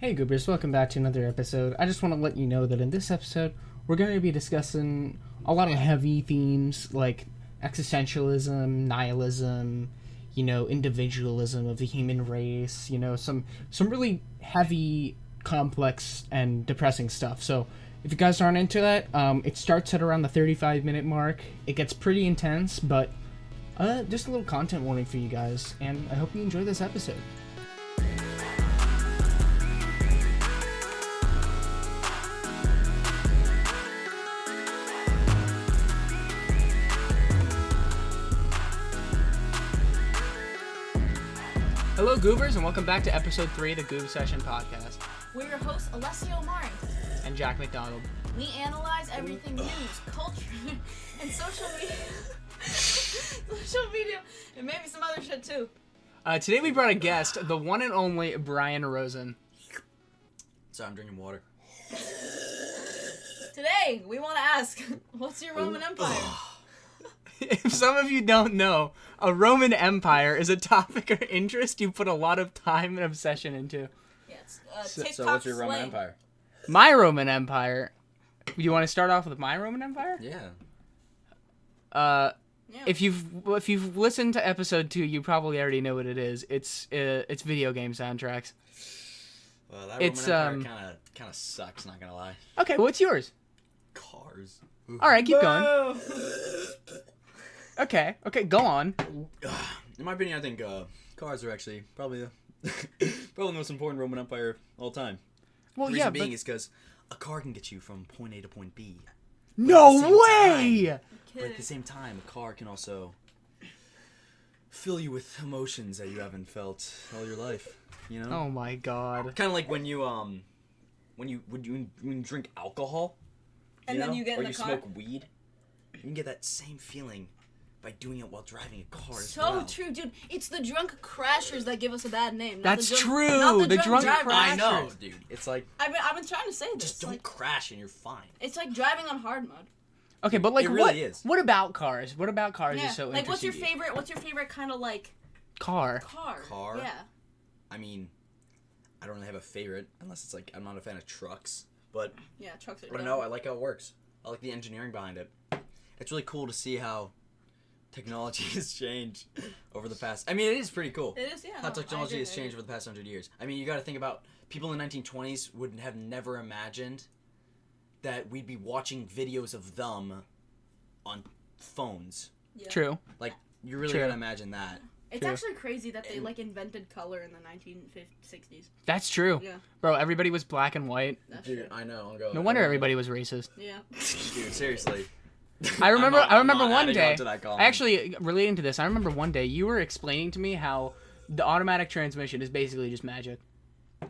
Hey Goobers, welcome back to another episode. I just want to let you know that in this episode, we're going to be discussing a lot of heavy themes like existentialism, nihilism, individualism of the human race, some really heavy, complex, and depressing stuff. So if you guys aren't into that, it starts at around the 35-minute mark. It gets pretty intense, but just a little content warning for you guys, and I hope you enjoy this episode. Hello, Goobers, and welcome back to episode 3 of the Goob Session podcast. We're your hosts, Alessia And Jack McDonald. We analyze everything news, culture, and social media. And maybe some other shit, too. Today we brought a guest, the one and only Brian Rosen. Sorry, I'm drinking water. Today, we want to ask, what's your Roman Empire? If some of you don't know, a Roman Empire is a topic or interest you put a lot of time and obsession into. Yes. So what's your Roman Empire? My Roman Empire? You want to start off with my Roman Empire? Yeah. If you've listened to episode 2, you probably already know what it is. It's video game soundtracks. Well, that Roman Empire kind of sucks, not gonna lie. Okay, what's yours? Cars. All right, keep going. Okay, go on. In my opinion, I think cars are actually probably the most important Roman Empire of all time. Well, the reason is because a car can get you from point A to point B. No way! But at the same time, a car can also fill you with emotions that you haven't felt all your life. You know? Oh my god. Kind of like when you drink alcohol, and then you get in the or you car. smoke weed, you can get that same feeling by doing it while driving a car as So well. true, dude. It's the drunk crashers that give us a bad name. That's not true. Not The drunk drivers. I know, dude. It's like I've been trying to say this. just don't crash and you're fine. It's like driving on hard mode. Okay, but like It really is. What about cars? What about cars Yeah. is so Like, interesting? what's your favorite kind of like car? Car? Yeah. I mean, I don't really have a favorite unless it's like I'm not a fan of trucks, but Yeah, trucks are. I don't know. I like how it works. I like the engineering behind it. It's really cool to see how technology has changed over the past. I mean, it is pretty cool. It is, yeah. How technology has changed over the past 100 years. I mean, you got to think about people in the 1920s would have never imagined that we'd be watching videos of them on phones. Yeah. True. Like, you really True. gotta imagine that. It's True. actually crazy that they like invented color in the 1960s. That's true. Yeah. Bro, everybody was black and white. That's Dude, true. I know. No wonder everybody was racist. Yeah. Dude, seriously. I remember I'm not one adding day. on to that comment. Actually, relating to this, I remember one day you were explaining to me how the automatic transmission is basically just magic.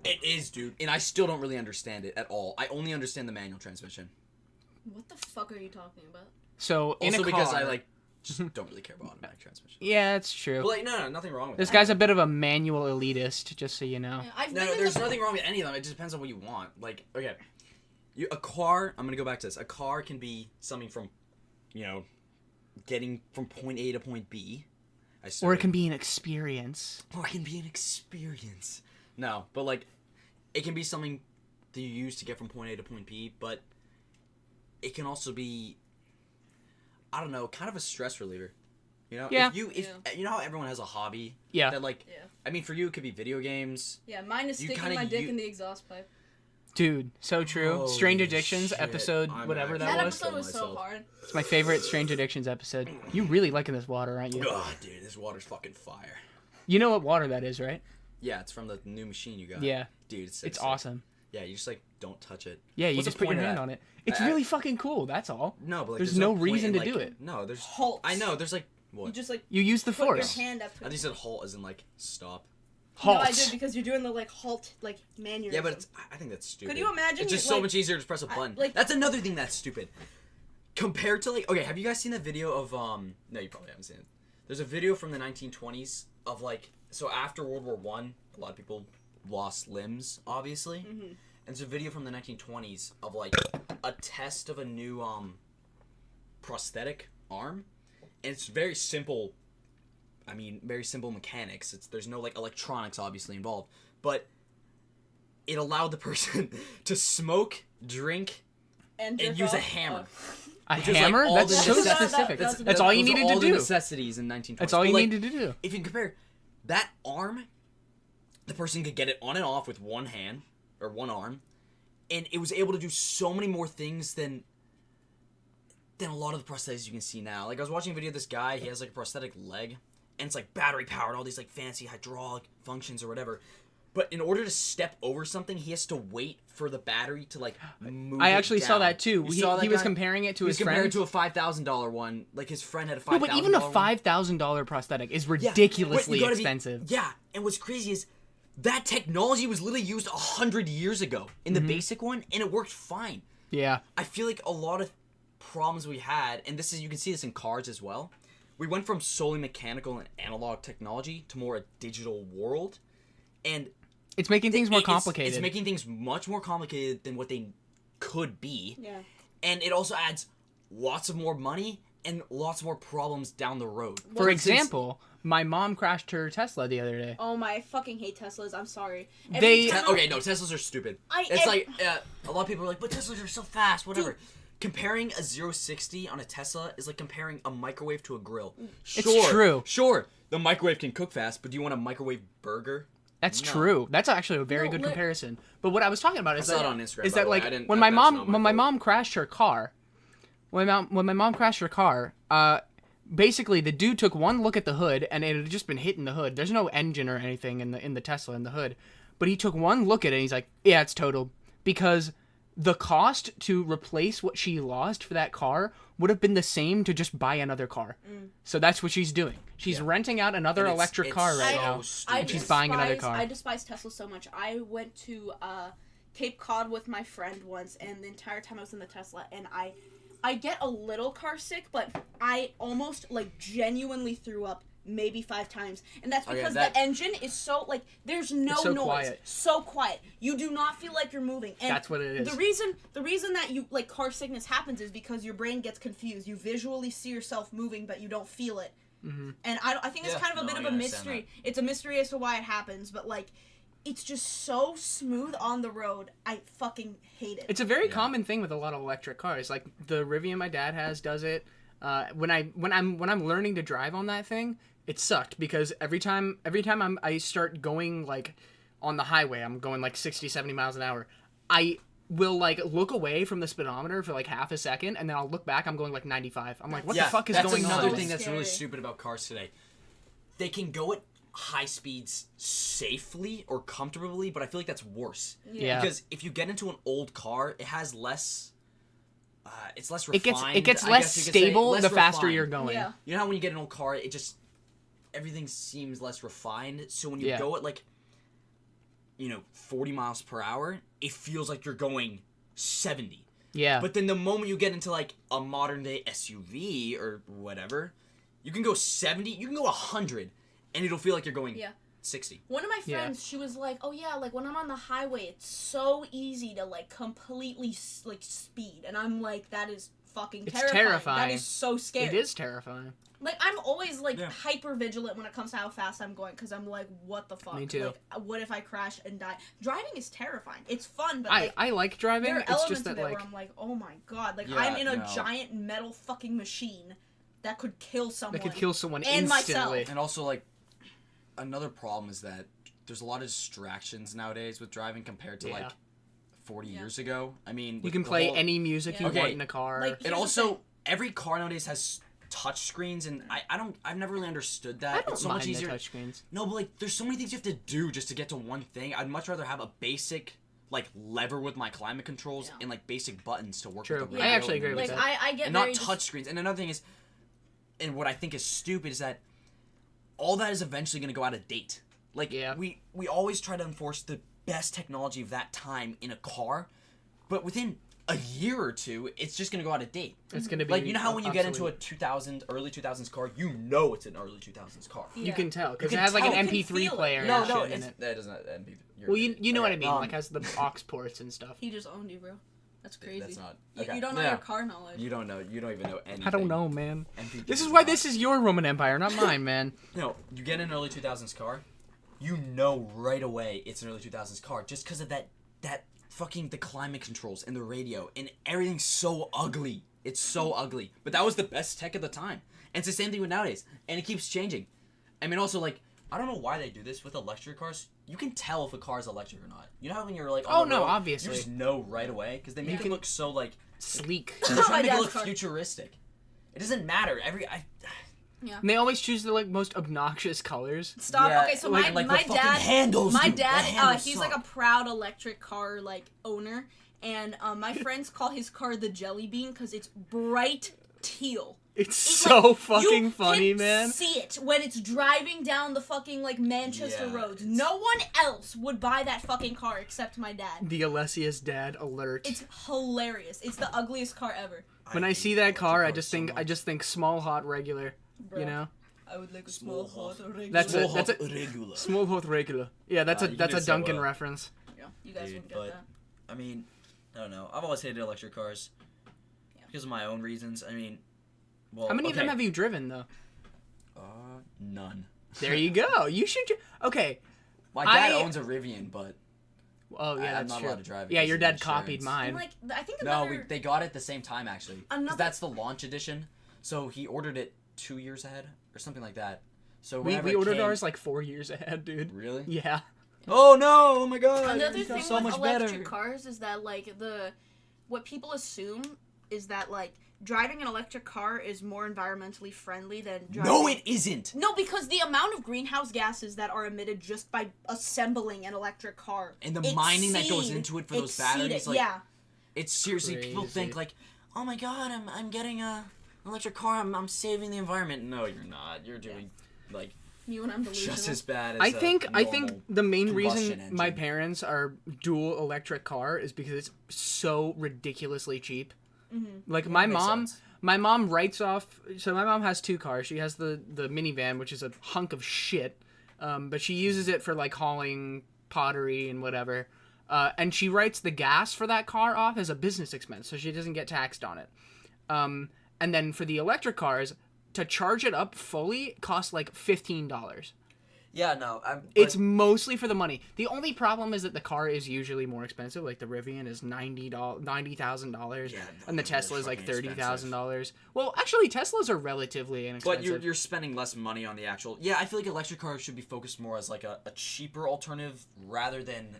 It is, dude. And I still don't really understand it at all. I only understand the manual transmission. What the fuck are you talking about? So in Also a car, because I just don't really care about automatic transmission. Yeah, that's true. But like, no, nothing wrong with This that. guy's a bit of a manual elitist, just so you know. Yeah, I've No, been in there's the- nothing wrong with any of them. It just depends on what you want. Like, okay, a car. I'm gonna go back to this. A car can be something from, getting from point A to point B. Or it can be an experience. Or it can be an experience. No, but like, it can be something that you use to get from point A to point B. But it can also be, I don't know, kind of a stress reliever. You know? Yeah. If you know how everyone has a hobby. Yeah. That like. Yeah. I mean, for you, it could be video games. Yeah, mine is You sticking kinda my dick in the exhaust pipe. Dude, so true. Holy Strange Addictions shit. episode, I'm whatever actually- that That was. episode was so myself. hard. It's my favorite Strange Addictions episode. You really liking this water, aren't you? Ugh, dude, this water's fucking fire. You know what water that is, right? Yeah, it's from the new machine you got. Yeah. Dude, it's so It's sick. awesome. Yeah, you just like don't touch it. Yeah, you What's just the put your point of hand that? on it. It's I- really fucking cool, that's all. No, but like There's no point reason in, to do like, it. No, there's Halt. I know, there's like what? You just like You use the put force. your hand up to I it. think you said halt as in like stop. Halt. No, I did because you're doing the like halt like mannerism. Yeah, but I think that's stupid. Could you imagine It's just you, so like- much easier to press a button. like- That's another thing that's stupid. Compared to like, okay, have you guys seen that video of No, you probably haven't seen it. There's a video from the 1920s of like, so after World War One, a lot of people lost limbs, obviously. Mm-hmm. And it's a video from the 1920s of like a test of a new prosthetic arm, and it's very simple. I mean, very simple mechanics. There's no like electronics obviously involved, but it allowed the person to smoke, drink, and use a hammer. A hammer? Like that's so specific. That's all you needed to do. Necessities in 1920s. That's all you needed to do. If you compare that arm, the person could get it on and off with one hand or one arm, and it was able to do so many more things than a lot of the prosthetics you can see now. Like I was watching a video of this guy. He has like a prosthetic leg, and it's like battery powered, all these like fancy hydraulic functions or whatever. But in order to step over something, he has to wait for the battery to like move. I actually down. saw that too. He was comparing it to his friend. He was comparing it to a $5,000 one. Like his friend had a $5,000. No, but even a $5,000 prosthetic is ridiculously expensive. And what's crazy is that technology was literally used 100 years ago in the basic one, and it worked fine. Yeah. I feel like a lot of problems we had, and you can see this in cars as well. We went from solely mechanical and analog technology to more a digital world, and it's making things more complicated. It's making things much more complicated than what they could be. Yeah. And it also adds lots of more money and lots more problems down the road. For example, my mom crashed her Tesla the other day. Oh my, I fucking hate Teslas. I'm sorry. Teslas are stupid. A lot of people are like, but Teslas are so fast, whatever. Dude. Comparing a 0-60 on a Tesla is like comparing a microwave to a grill. It's true. Sure, the microwave can cook fast, but do you want a microwave burger? That's true. That's actually a very good comparison. But what I was talking about is that on Instagram, is that like when my mom crashed her car, when my mom crashed her car, basically the dude took one look at the hood and it had just been hitting the hood. There's no engine or anything in the Tesla in the hood, but he took one look at it and he's like, yeah, it's totaled, because the cost to replace what she lost for that car would have been the same to just buy another car. So that's what she's doing. She's renting out another electric car right now. And she's buying another car. I despise Tesla so much. I went to Cape Cod with my friend once, and the entire time I was in the Tesla, and I get a little car sick, but I almost like genuinely threw up maybe 5 times, and that's because the engine is so like there's no noise, so quiet. You do not feel like you're moving, and that's what it is. The reason that you like car sickness happens is because your brain gets confused. You visually see yourself moving, but you don't feel it. And I think it's kind of a bit of a mystery. It's a mystery as to why it happens, but like it's just so smooth on the road. I fucking hate it. It's a very common thing with a lot of electric cars. Like the Rivian my dad has does it. When I'm learning to drive on that thing, it sucked because every time I start going like on the highway, I'm going like 60, 70 miles an hour. I will like look away from the speedometer for like half a second, and then I'll look back. I'm going like 95. I'm like, what the fuck is going on? That's another thing that's really stupid about cars today. They can go at high speeds safely or comfortably, but I feel like that's worse. Yeah. Because if you get into an old car, it has less. It's less refined. It gets less stable the faster you're going. Yeah. You know how when you get an old car, it just everything seems less refined. So when you go at like 40 miles per hour, it feels like you're going 70. Yeah. But then the moment you get into like a modern day SUV or whatever, you can go 70, you can go 100, and it'll feel like you're going 60. One of my friends, she was like, oh yeah, like when I'm on the highway, it's so easy to like completely like speed. And I'm like, that is fucking terrifying. That is so scary. It is terrifying. Like, I'm always, like, hyper vigilant when it comes to how fast I'm going, because I'm like, what the fuck? Me too. Like, what if I crash and die? Driving is terrifying. It's fun, but, I like driving. There are it's elements just that, of it like, where I'm like, oh my god. Like, I'm in a giant metal fucking machine that could kill someone. That could kill someone and instantly. Myself. And also, like, another problem is that there's a lot of distractions nowadays with driving compared to, like, 40 years ago. I mean, you can play any music you want in a car. Like, and also, every car nowadays has touch screens, and I've never really understood that. I don't it's so mind much easier. The touch screens. No, but like there's so many things you have to do just to get to one thing. I'd much rather have a basic like lever with my climate controls and like basic buttons to work with the radio. I actually agree with like, that. I get and very not touch screens. And another thing is, and what I think is stupid is that all that is eventually going to go out of date. Like we always try to enforce the best technology of that time in a car, but within a year or two, it's just gonna go out of date. It's gonna be like, you know how when you get into a early 2000s car, you know it's an early 2000s car. You can tell because it has like an MP3 player. No, and shit in it. That doesn't have MP3. Well, you know what I mean. Like has the aux ports and stuff. He just owned you, bro. That's crazy. That's not. Okay. You don't know your car knowledge. You don't know. You don't even know anything. I don't know, man. MP3 this is why this is your Roman Empire, not mine, man. No, you get an early 2000s car, you know right away it's an early 2000s car just because of that fucking the climate controls and the radio and everything's so ugly. It's so ugly. But that was the best tech at the time. And it's the same thing with nowadays. And it keeps changing. I mean, also, like, I don't know why they do this with electric cars. You can tell if a car's electric or not. You know how when you're, like, on the road, obviously. you just know right away? Because they make it look so, like... sleek. They're trying to make it look futuristic. It doesn't matter. Yeah. And they always choose the like most obnoxious colors. Stop. Yeah, Okay, so like, my the fucking dad, handles, my dude. The dad, handles he's suck. like a proud electric car like owner, and my friends call his car the Jelly Bean because it's bright teal. It's so like, fucking funny, you man. can see it when it's driving down the fucking like Manchester roads. No one else would buy that fucking car except my dad. The Alessia's dad alert. It's hilarious. It's the ugliest car ever. When I see that car, I just think small, hot, regular. Bruh. You know. I would like a small hot regular. That's a regular. small, hot, regular. Yeah, that's you a did so Duncan well. reference. Yeah, you guys Dude, wouldn't get but- that. I mean, I don't know. I've always hated electric cars. Yeah. Because of my own reasons. I mean, well, How many of them have you driven though? None. There you go. You should. Okay. My dad I- owns a Rivian, but Oh yeah, I'm that's not true. allowed to drive it Yeah, because your of the dad copied insurance. mine. And like, I think no, another. they got it at the same time actually. Because Another- that's the launch edition. So he ordered it 2 years ahead or something like that. So We whenever it ordered came- ours like 4 years ahead, dude. Really? Yeah. Oh no! Oh my god! Another It's thing so with much electric better. cars is that like what people assume is that like driving an electric car is more environmentally friendly than driving. No, it isn't. No, because the amount of greenhouse gases that are emitted just by assembling an electric car And the mining that goes into it for those batteries, like, yeah. It's seriously people Crazy. think like, oh my god, I'm getting a electric car. I'm saving the environment. No, you're not. You're doing like You and I'm delusional. just as bad as I think normal the main combustion reason engine. my parents are dual electric car is because it's so ridiculously cheap. Mm-hmm. Like my makes mom, sense. my mom writes off. So my mom has 2 cars. She has the minivan, which is a hunk of shit, but she uses it for like hauling pottery and whatever. And she writes the gas for that car off as a business expense, so she doesn't get taxed on it. And then for the electric cars, to charge it up fully costs like $15. Yeah, no, It's mostly for the money. The only problem is that the car is usually more expensive. Like the Rivian is $90,000, Yeah, and the no, Tesla is they're like fucking $30,000. Well, actually, Teslas are relatively inexpensive. But you're spending less money on the actual. Yeah, I feel like electric cars should be focused more as like a cheaper alternative rather than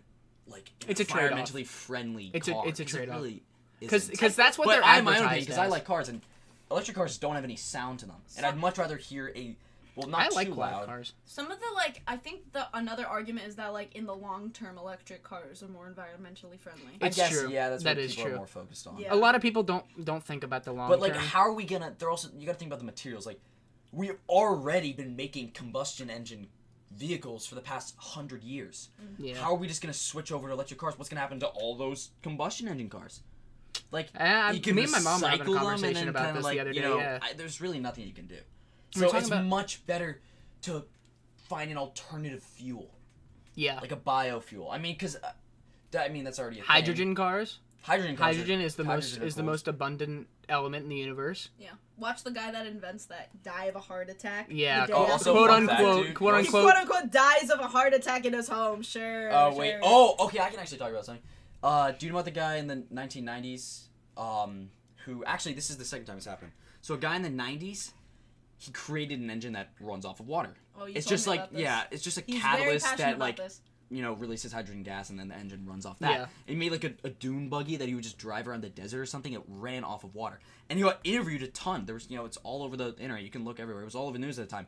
like It's a trade-off. environmentally friendly. It's a car, trade-off. 'cause it really Because isn't. that's what But they're I have my own opinion advertised because as. I like cars and electric cars don't have any sound to them, and I'd much rather hear a not I like too quiet loud. cars. Some of the like, I think another argument is that like in the long term, electric cars are more environmentally friendly. It's I guess, true. Yeah, that's That what is people true. are more focused on. Yeah. A lot of people don't think about the long But like, term. how are we gonna? They're also you got to think about the materials. Like, we've already been making combustion engine vehicles for the past 100 years. Yeah. How are we just gonna switch over to electric cars? What's gonna happen to all those combustion engine cars? Like, you can me and my mom were having a recycle them conversation and then about kinda this like, the other you day. know, Yeah. there's really nothing you can do. We were So talking it's about- much better to find an alternative fuel, Yeah. like a biofuel. I mean, because that's already a thing. Hydrogen cars. Hydrogen cars Hydrogen is the hydrogen are most cool. abundant element in the universe. Yeah. Watch the guy that invents that die of a heart attack. Yeah. the day Oh, after also he quote fun fact, unquote, dude. quote He unquote. quote unquote dies of a heart attack in his home. Sure. Oh sure. wait. Oh, okay. I can actually talk about something. Do you know about the guy in the 1990s? Who actually this is the second time it's happened. So a guy in the 90s, he created an engine that runs off of water. Oh, you It's told just me like about this. it's just a He's very catalyst passionate that about like this. releases hydrogen gas and then the engine runs off that. Yeah. And he made like a dune buggy that he would just drive around the desert or something. It ran off of water, and he got interviewed a ton. There was it's all over the internet. You can look everywhere. It was all over the news at the time.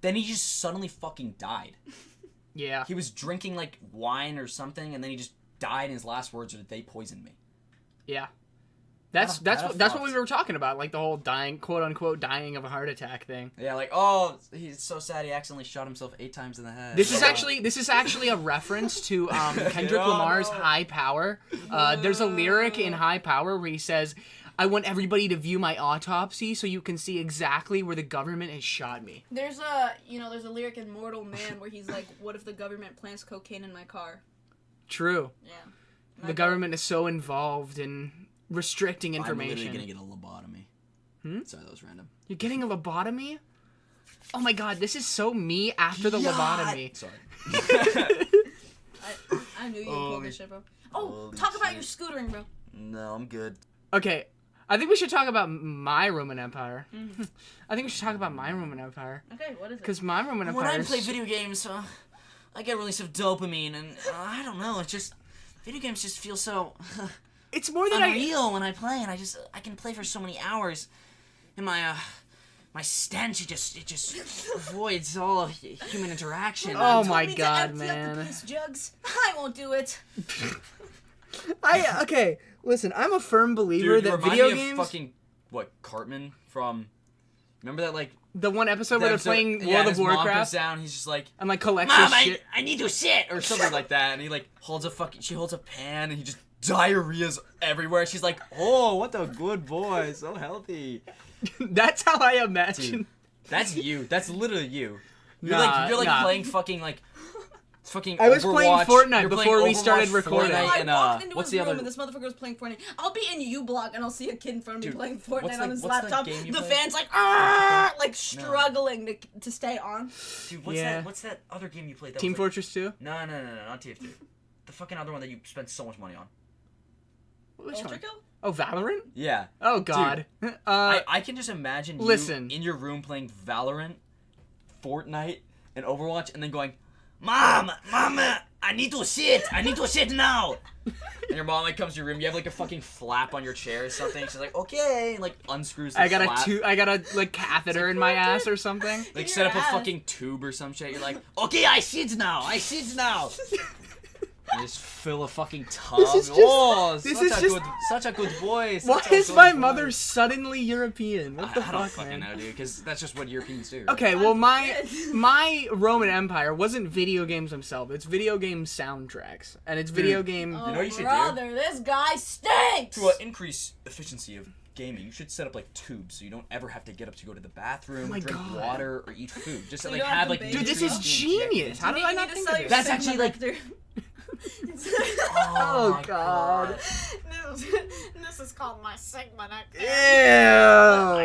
Then he just suddenly fucking died. Yeah. He was drinking like wine or something, and then he just died. And his last words are, "They poisoned me." Yeah. That's Kinda what fucked. we were talking about, like the whole dying, quote unquote, dying of a heart attack thing. Yeah, like, oh, he's so sad he accidentally shot himself 8 times in the head. This is actually a reference to Kendrick Oh, Lamar's no. High Power. There's a lyric in High Power where he says, "I want everybody to view my autopsy so you can see exactly where the government has shot me." There's a lyric in Mortal Man where he's like, "What if the government plants cocaine in my car?" True. Yeah. The government is so involved in restricting I'm information. literally gonna get a lobotomy. Sorry, that was random. You're getting a lobotomy? Oh my god, this is so me after the lobotomy. Sorry. I knew you would pull this shit, bro. Oh, talk about your scootering, bro. No, I'm good. Okay, I think we should talk about my Roman Empire. I think we should talk about my Roman Empire. Okay, what is it? Because my Roman Empire When I play video games, I get a release of dopamine, and I don't know, it's just... Video games just feel so... it's more than unreal when I play, and I can play for so many hours. And my stench, it just avoids all human interaction. Oh my god, man. Up the piss jugs. I won't do it. Okay, listen, I'm a firm believer that video games... fucking, Cartman from... Remember that, like... The one episode where they're playing World of Mom comes Warcraft? down, he's just like... And, like, collects Mom, his shit. I need to shit! Or something like that, and he, like, she holds a pan, and he just... Diarrhea's everywhere. She's like, oh, what a good boy. So healthy. That's how I imagine. Dude, that's you. That's literally you. You're Nah, like playing fucking, like... Fucking I was Overwatch. playing Fortnite You're before playing we started Overwatch, recording. Fortnite, I walked into what's his the room other... and this motherfucker was playing Fortnite. I'll be in U-Block and I'll see a kid in front of me Dude, playing Fortnite what's on his the laptop. game you The play? fan's like, like struggling to stay on. Dude, Yeah. what's that other game you played? That Team was like... Fortress 2? No, not TF2. The fucking other one that you spent so much money on. Which one? Ultra Kill? Oh, Valorant? Yeah. Oh, God. I can just imagine you listen. in your room playing Valorant, Fortnite, and Overwatch, and then going, Mama, I need to shit now. And your mom like comes to your room, you have like a fucking flap on your chair or something. She's like, okay, and like unscrews the I got flap. a like catheter in my ass or something. Like In set your up ass. a fucking tube or some shit. You're like, okay, I shit now. You just fill a fucking tub. This is just- Such a good boy. Why such a is good my boy. mother suddenly European? What the I don't fuck, fucking man? know, dude, because that's just what Europeans do. Okay, well, my Roman Empire wasn't video games themselves. It's video game soundtracks. And it's video game... Oh, know what you should do? brother, this guy stinks! To increase efficiency of gaming, you should set up like tubes so you don't ever have to get up to go to the bathroom, my drink God. water, or eat food. Just So like you don't have have like to Dude, this is nutrients genius. How injected. did I You not need to think sell of your this? That's actually, like- Sigma Oh, my God. This is called my Sigma nectar.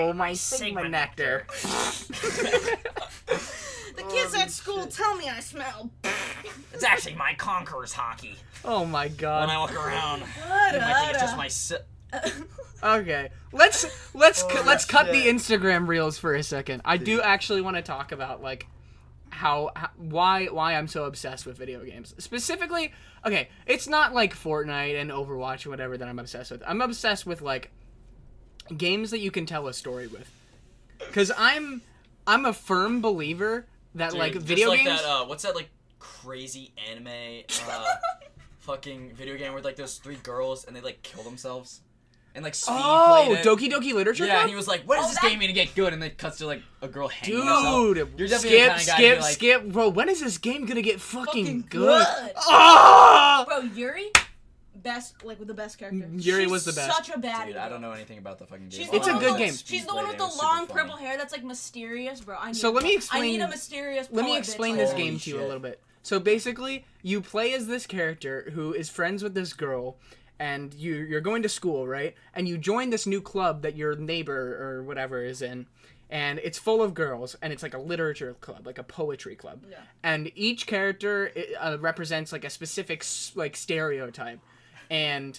Ew, my Sigma nectar. The kids at school tell me I smell. It's actually my Conqueror's hockey. Oh my When god. I walk around, you might think it's just my Okay, let's cut the shit. Instagram reels for a second. I do actually want to talk about like why I'm so obsessed with video games. Specifically, okay, it's not like Fortnite and Overwatch or whatever that I'm obsessed with. I'm obsessed with like games that you can tell a story with. Cuz I'm a firm believer that Dude, like just video like games that, what's that like crazy anime fucking video game where like those three girls and they like kill themselves? And like Speed played it. Doki Doki Literature Yeah, Club? and he was like, "When is this that- game gonna get good?" And then cuts to like a girl hanging herself. Dude, You're definitely the kind of guy to be like, skip, bro. When is this game gonna get fucking Fucking good? good. Ah! Bro, Yuri, best, like with the best character. Yuri She's was the best. such a baddie. Dude, I don't know anything about the fucking game. She's It's the a one good with game. the- She's the one with the long purple hair that's like mysterious, bro. I need So let me I explain- need a mysterious. Let me poet explain bitch this like that. game Holy to you a shit. little bit. So basically, you play as this character who is friends with this girl, and you're going to school, right? And you join this new club that your neighbor or whatever is in, and it's full of girls, and it's like a literature club, like a poetry club. Yeah. And each character represents like a specific like stereotype, and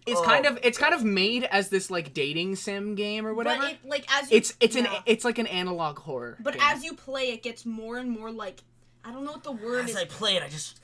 it's kind of made as this like dating sim game or whatever. But it, like as you, It's like an analog horror. But game. as you play, it gets more and more like I don't know what the word As is. I play it, I just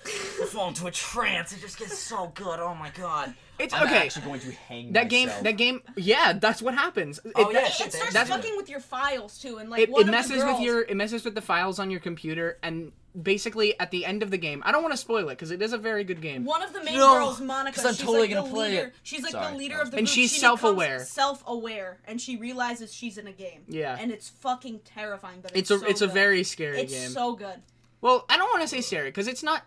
fall into a trance. It just gets so good. Oh my god. It's I'm okay. actually going to hang That myself. game, yeah, that's what happens. Oh, yeah, It shit, starts that's- fucking with your files too, and like It one of messes the girls, with the files on your computer, and basically at the end of the game, I don't want to spoil it because it is a very good game. One of the main No, girls, Monica, 'cause I'm she's totally like gonna the play leader. it. She's like Sorry. the leader of the And group. she's She self-aware. becomes self-aware, and she realizes she's in a game. Yeah. And it's fucking terrifying, but It's it's a so good. very scary It's game. so good. Well, I don't want to say scary because it's not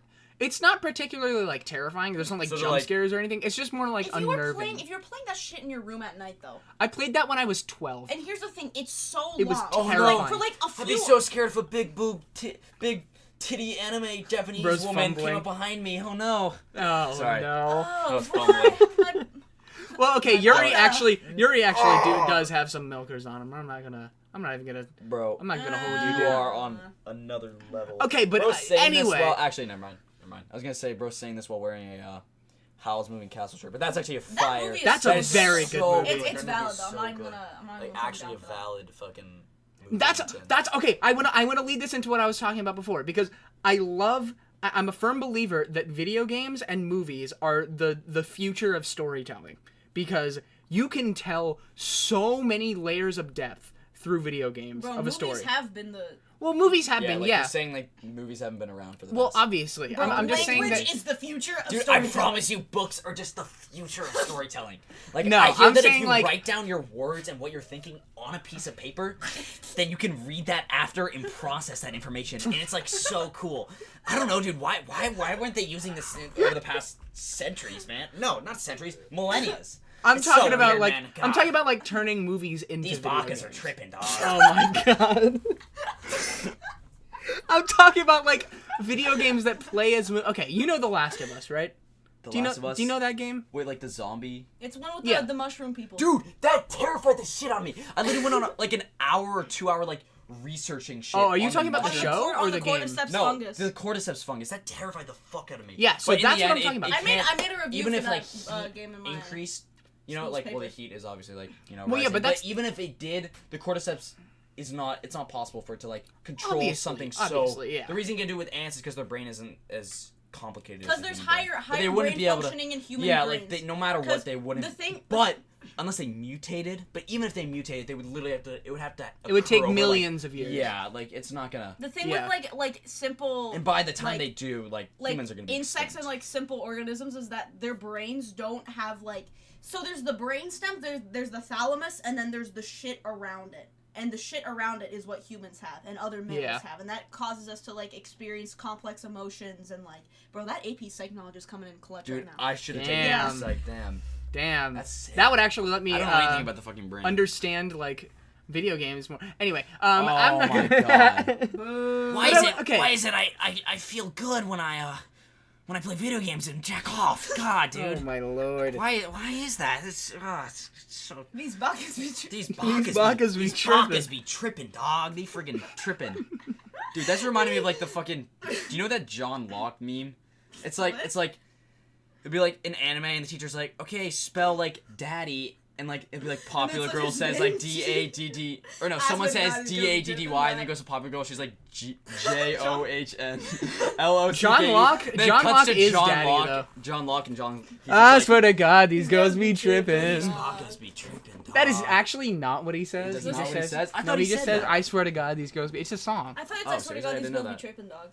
particularly like terrifying. There's not like So they're, jump like- scares or anything. It's just more like If you were unnerving. playing that shit in your room at night though, I played that when I was 12. and here's the thing, it's so It was long. terrifying. For like a I'd be few. so scared if a big boob, big titty anime Japanese Bro's woman fumbling. came up behind me. Oh no. Oh Sorry. no. Oh, was fumbling. Well, okay, Yuri Oh, actually Oh. does have some milkers on him. I'm not gonna I'm not even gonna. Bro, I'm not gonna hold you you. are on another level. Okay, but Bro's saying this anyway. while, actually, never mind. I was gonna say, bro's saying this while wearing a Howl's Moving Castle shirt, but that's actually a fire. movie is That's so a very good movie. It's valid though. I'm not even gonna Like, put actually a down for that. valid fucking movie. That's okay. I wanna lead this into what I was talking about before because I'm a firm believer that video games and movies are the future of storytelling because you can tell so many layers of depth through video games of a story. Movies have been the. Well, movies have Yeah, been, like yeah. you're saying like movies haven't been around for the Well, past. obviously. Bro, I'm just saying that. language is the future of Dude, I storytelling. promise you, books are just the future of storytelling. Like, No, I hear I'm that if saying, you like- write down your words and what you're thinking on a piece of paper, then you can read that after and process that information, and it's like so cool. I don't know, dude. Why weren't they using this over the past centuries, man? No, not centuries, millennia. I'm It's talking so about weird, like man. I'm God. talking about like turning movies into These video vodkas games. are tripping, dog. Oh my god. I'm talking about like video games that play as okay. You know The Last of Us, right? The Do you Last of Us. know that game? Wait, like the zombie. It's one with Yeah. the mushroom people. Dude, that terrified the shit out of me. I literally went on like an hour or 2 hour like researching shit. Oh, are you on talking about the mushrooms. show or on the the game? cordyceps No, fungus. the cordyceps fungus. That terrified the fuck out of me. Yeah, so But in that's the what I'm end, talking about. I made a review even for if that like heat game in my increased, you know, school's like well the paper. heat is obviously like Well, yeah, rising, but that's- even if it did, the cordyceps is not. It's not possible for it to like control Obviously, something. obviously, yeah. The reason you can do it with ants is because their brain isn't as complicated. Because as a there's human brain. higher But they brain wouldn't be able to- functioning in human Yeah, brains. like they, no matter Because what, they wouldn't. the thing- but unless they mutated, but even if they mutated, they would literally have to. It would have to. It would take occur over, millions like, of years. Yeah, like it's not gonna. The thing Yeah. with like simple And by the time like- they do, like humans are gonna be insects extinct. and like simple organisms is that their brains don't have like so there's the brainstem, there's the thalamus, and then there's the shit around it. And the shit around it is what humans have and other mammals have, and that causes us to like experience complex emotions and like, bro, that AP psych knowledge is coming in clutch Dude, right now. I should have Damn. taken this. Like, damn. Damn. That's sick. That would actually let me I don't know anything about the fucking brain. understand like video games more. Anyway, Oh I'm not my gonna... God. Boo. Why But is it? okay. Why is it? I feel good when I play video games and jack off. God, dude. Oh my lord. Why is that? It's so. These buckets be true. These Bacchus be Bacchus be tripping, dog. They friggin' tripping. Dude, that's reminding me of like the fucking. Do you know that John Locke meme? It's like it'd be like an anime and the teacher's like, okay, spell like daddy. And like it'd be like popular like girl his says name. like DADD or no, I someone swear to says God, he's gonna be DADDY doing and then that. goes to popular girl. She's like JOHN John Locke? Then John cuts Locke to is John daddy, Locke, though. John Locke and John. he's I just swear to God, these girls be tripping. These Bacchus be tripping, dog. That is actually not what he says. That's He not just what he says? I no, thought he he just said says, that. "I swear to God, these girls be." It's a song. I thought it's Oh, I swear to seriously? I God, these didn't girls know be that. tripping, dog.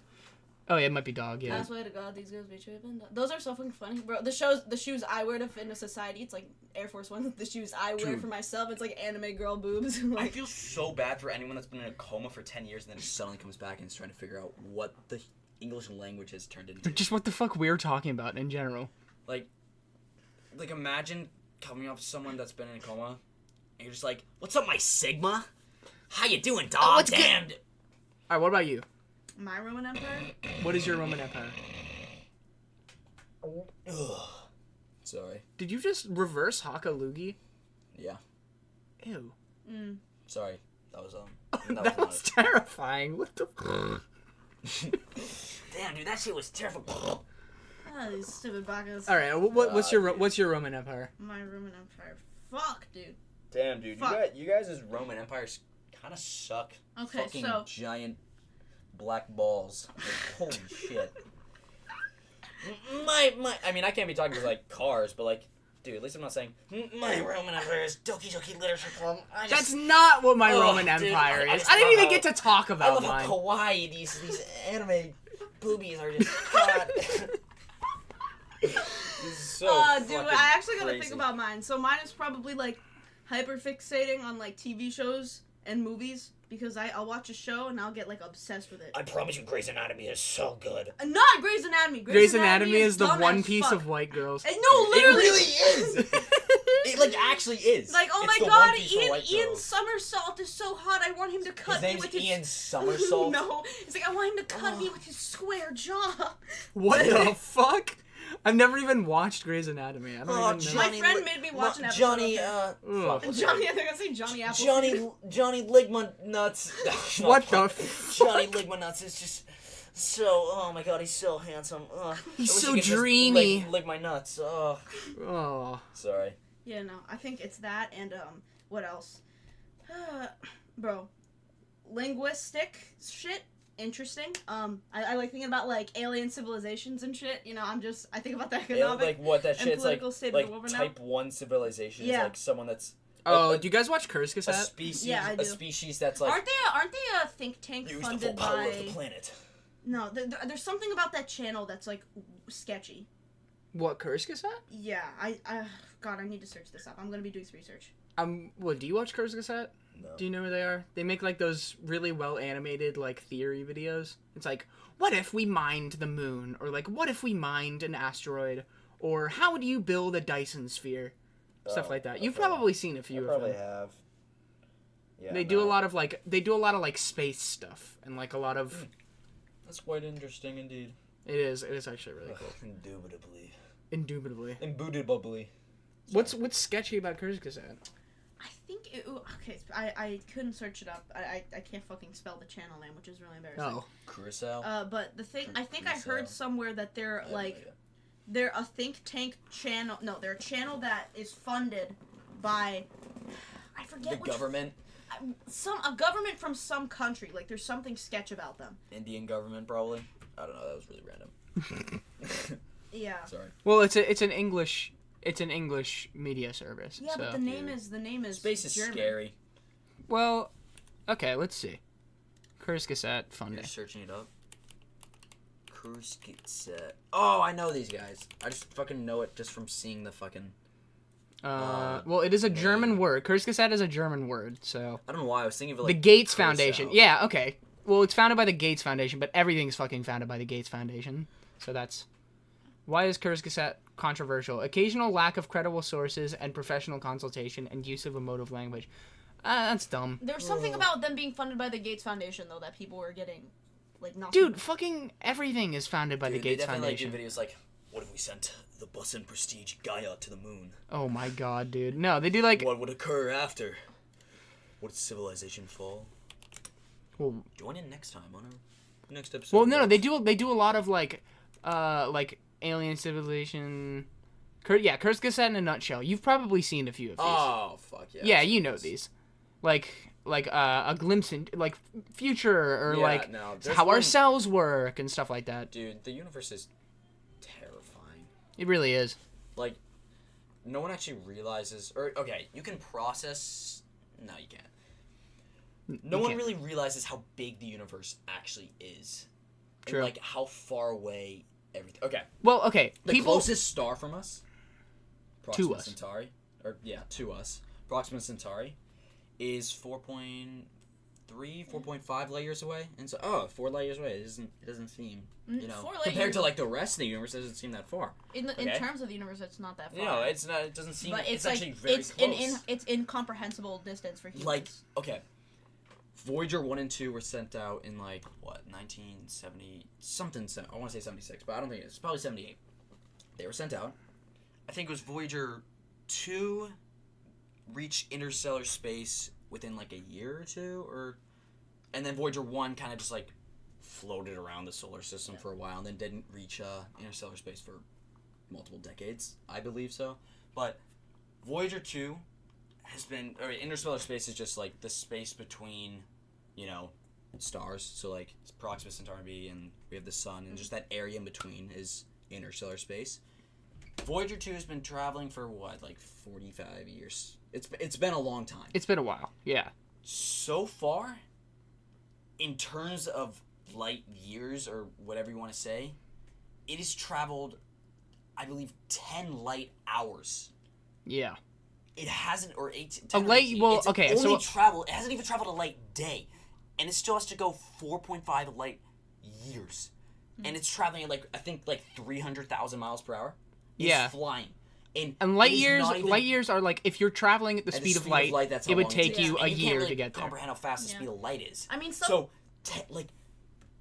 Oh, yeah, it might be dog. I Yeah. swear to God, these girls be tripping. Those are so fucking funny, bro. The shoes I wear to fit in a society. It's like Air Force One. The shoes I wear Dude. for myself. It's like anime girl boobs. I like, feel so bad for anyone that's been in a coma for 10 years and then suddenly comes back and is trying to figure out what the English language has turned into. Just what the fuck we're talking about in general. Like imagine coming off someone that's been in a coma and you're just like, what's up, my Sigma? How you doing, dog? what's good? Damn. All right, what about you? my Roman Empire. What is your Roman Empire? Ugh. Sorry. Did you just reverse Haka Loogie? Yeah. Ew. Sorry. That was That was terrifying. What the? Damn, dude, that shit was terrible. Ah, these stupid buckets. All right, what's your Roman Empire? My Roman Empire. Fuck, dude. Damn, dude, Fuck. you guys' Roman empires kind of suck. Okay, Fucking so giant black balls. Like, holy shit. I mean, I can't be talking to like cars, but like, dude, at least I'm not saying my Roman Empire is Doki Doki Literature Club. That's not what my Oh, Roman dude, Empire I is. just I didn't love even get to talk I about love how mine. kawaii these anime boobies are just. God. This is so dude, fucking I actually gotta crazy. think about mine. So mine is probably like hyperfixating on like TV shows and movies because I'll watch a show and I'll get like obsessed with it. I promise you, Grey's Anatomy is so good. Not Grey's Anatomy. Grey's Anatomy is the dumb One as Piece fuck. of white girls. And no, literally. It really is. It like actually is. Like, oh It's my the God, One Piece for white Ian girls. Somersault is so hot. I want him to cut His me name's with his. Ian Somersault. No, it's like I want him to cut me with his square jaw. What the fuck? I've never even watched Grey's Anatomy. I don't even know. My friend made me watch an episode. Johnny, fuck, Johnny, I think I say Johnny Apple. Johnny Ligma Nuts. What the? Johnny Ligma Nuts is just so. Oh my god, he's so handsome. He's I wish so he could just dreamy. lick my nuts. Oh. Sorry. Yeah, no, I think it's that and what else? Bro, linguistic shit. Interesting. I like thinking about like alien civilizations and shit. You know, I think about the economic Like what that and shit's like. political state Like of the world now. type 1 civilization is like someone that's. Oh, like, do you guys watch Curse a Cassette? species? Yeah, I do. A species that's like. Aren't they a think tank use the funded full power by? of the planet. No, there's something about that channel that's like sketchy. What, Curse Cassette? Yeah, God, I need to search this up. I'm gonna be doing some research. What, do you watch Curse Cassette? No. Do you know who they are? They make like those really well animated like theory videos. It's like, what if we mined the moon? Or like, what if we mined an asteroid? Or how would you build a Dyson sphere? Stuff like that. You've probably seen a few of them. Probably have. Yeah. They do a lot of like space stuff and like a lot of. That's quite interesting indeed. It is actually really cool. Indubitably. Indubitably. What's sketchy about Curse Cassette? I think okay. I couldn't search it up. I can't fucking spell the channel name, which is really embarrassing. Oh, Curacao. But the thing I think I heard somewhere that they're they're a think tank channel. No, they're a channel that is funded by I forget the government. A government from some country. Like there's something sketch about them. Indian government probably. I don't know. That was really random. Yeah. Sorry. Well, it's an English media service. Yeah, so. but the name is Space is German. scary. Well, okay, let's see. Curse Cassette funding. You're searching it up. Curse Cassette. Oh, I know these guys. I just fucking know it just from seeing the fucking. Well, it is a German word. Curse Cassette is a German word, so. I don't know why I was thinking of it like. The Gates Curacao. Foundation. Yeah, okay. Well, it's founded by the Gates Foundation, but everything's fucking founded by the Gates Foundation. So that's. Why is Curse Cassette controversial? Occasional lack of credible sources and professional consultation and use of emotive language. That's dumb. There's something about them being funded by the Gates Foundation, though, that people were getting, like, not. Dude, fucking everything is founded by the Gates Foundation. They definitely like do videos like, what if we sent the bus and prestige Gaia to the moon? Oh my god, dude. No, they do like. What would occur after? Would civilization fall? Well, join in next time on our next episode. Well, no, they do a lot of like alien civilization. Curse Cassette in a nutshell. You've probably seen a few of these. Oh fuck yeah. Yeah, you know these. Like a glimpse in like future or how our cells work and stuff like that. Dude, the universe is terrifying. It really is. Like, no one actually realizes, or okay, you can process. No, you can't. No one really realizes how big the universe actually is. True. And, like, how far away everything. Okay. Well, okay. The closest star from us. To us. Centauri. To us. Proxima Centauri is 4.3, 4.5 light years away. And so, 4 light years away. It doesn't seem, compared to, like, the rest of the universe, it doesn't seem that far. In terms of the universe, it's not that far. No, it's not. It doesn't seem. But it's actually very close. It's incomprehensible distance for humans. Like, okay. Voyager 1 and 2 were sent out in, like, what, 1970 something. I want to say 76, but I don't think it's probably 78. They were sent out. I think it was Voyager 2 reached interstellar space within, like, a year or two, and then Voyager 1 kind of just, like, floated around the solar system for a while and then didn't reach interstellar space for multiple decades. I believe so. But Voyager 2 has been, or interstellar space is just, like, the space between, stars. So, like, Proxima Centauri B, and we have the sun, and just that area in between is interstellar space. Voyager 2 has been traveling for, what, like 45 years? It's been a long time. It's been a while, yeah. So far, in terms of light years, or whatever you want to say, it has traveled, I believe, 10 light hours. Yeah. It hasn't, or 8, 10 a light, well, it's okay, only so... it hasn't even traveled a light day. And it still has to go 4.5 light years. And it's traveling at, I think 300,000 miles per hour. It's flying. And light years are, like, if you're traveling at the speed of light, it would take you a year to get there. Comprehend how fast the speed of light is. I mean,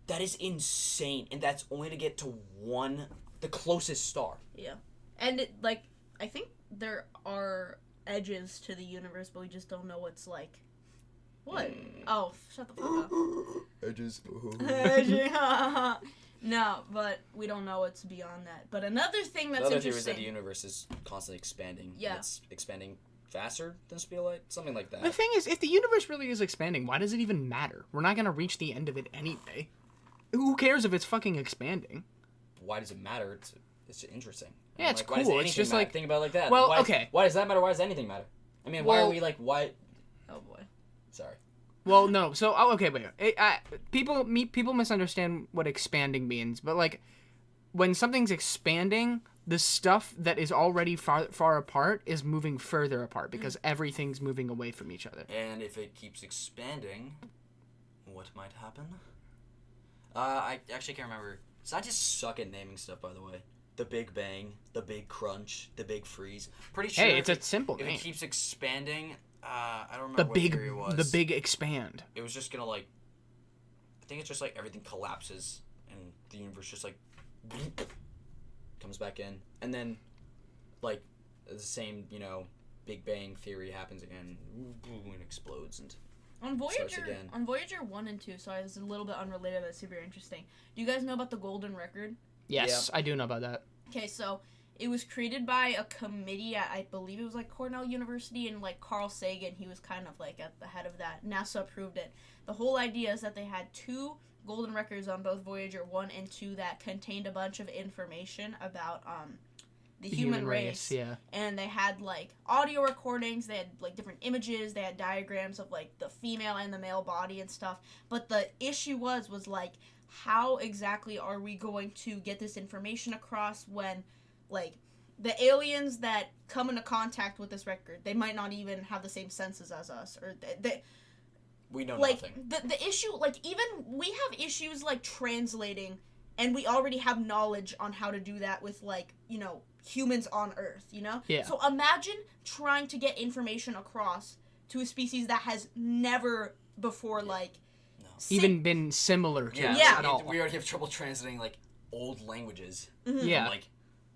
that is insane. And that's only to get to one the closest star. Yeah. And it, like, I think there are edges to the universe, but we just don't know what's like. What? Oh, shut the fuck up. Edges. No, but we don't know what's beyond that. But another thing that's Another theory is interesting. that the universe is constantly expanding. Yeah. It's expanding faster than speed of light, something like that. The thing is, if the universe really is expanding, why does it even matter? We're not gonna reach the end of it anyway. Who cares if it's fucking expanding? Why does it matter? It's interesting. Yeah, it's why does cool. It's anything just matter? like, think about it like that. well, Why okay. Why does that matter? Why does anything matter? I mean, why Well- are we like why? Oh boy. Sorry. Well, no. So, okay, wait. People misunderstand what expanding means, but like, when something's expanding, the stuff that is already far apart is moving further apart because everything's moving away from each other. And if it keeps expanding, what might happen? I actually can't remember. Scientists suck at naming stuff, by the way. The Big Bang, the Big Crunch, the Big Freeze. Pretty sure. Hey, it's a simple If name. it keeps expanding, I don't remember The what big, theory it was. the big expand. It was just gonna like. I think it's just like everything collapses and the universe just like comes back in, and then like the same Big Bang theory happens again, and explodes and. On Starts Voyager, again. on Voyager 1 and 2, sorry, this is a little bit unrelated, but super interesting. Do you guys know about the Golden Record? Yes, I do know about that. Okay, so it was created by a committee at, I believe it was like Cornell University, and like Carl Sagan, he was kind of like at the head of that. NASA approved it. The whole idea is that they had 2 golden records on both Voyager 1 and 2 that contained a bunch of information about the human race. Yeah. And they had like audio recordings, they had like different images, they had diagrams of like the female and the male body and stuff. But the issue was like, how exactly are we going to get this information across when like the aliens that come into contact with this record, they might not even have the same senses as us, or they We know like nothing. the issue, like even we have issues like translating, and we already have knowledge on how to do that with like humans on Earth, Yeah. So imagine trying to get information across to a species that has never before like Even been similar to us Yeah. at all. We already have trouble translating like old languages. Yeah. Like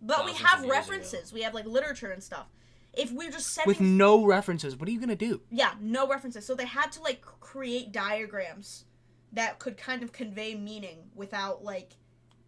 But we thousands have of years references. We have like literature and stuff. If we're just sending With no references, what are you gonna do? yeah, no references. So they had to like create diagrams that could kind of convey meaning without like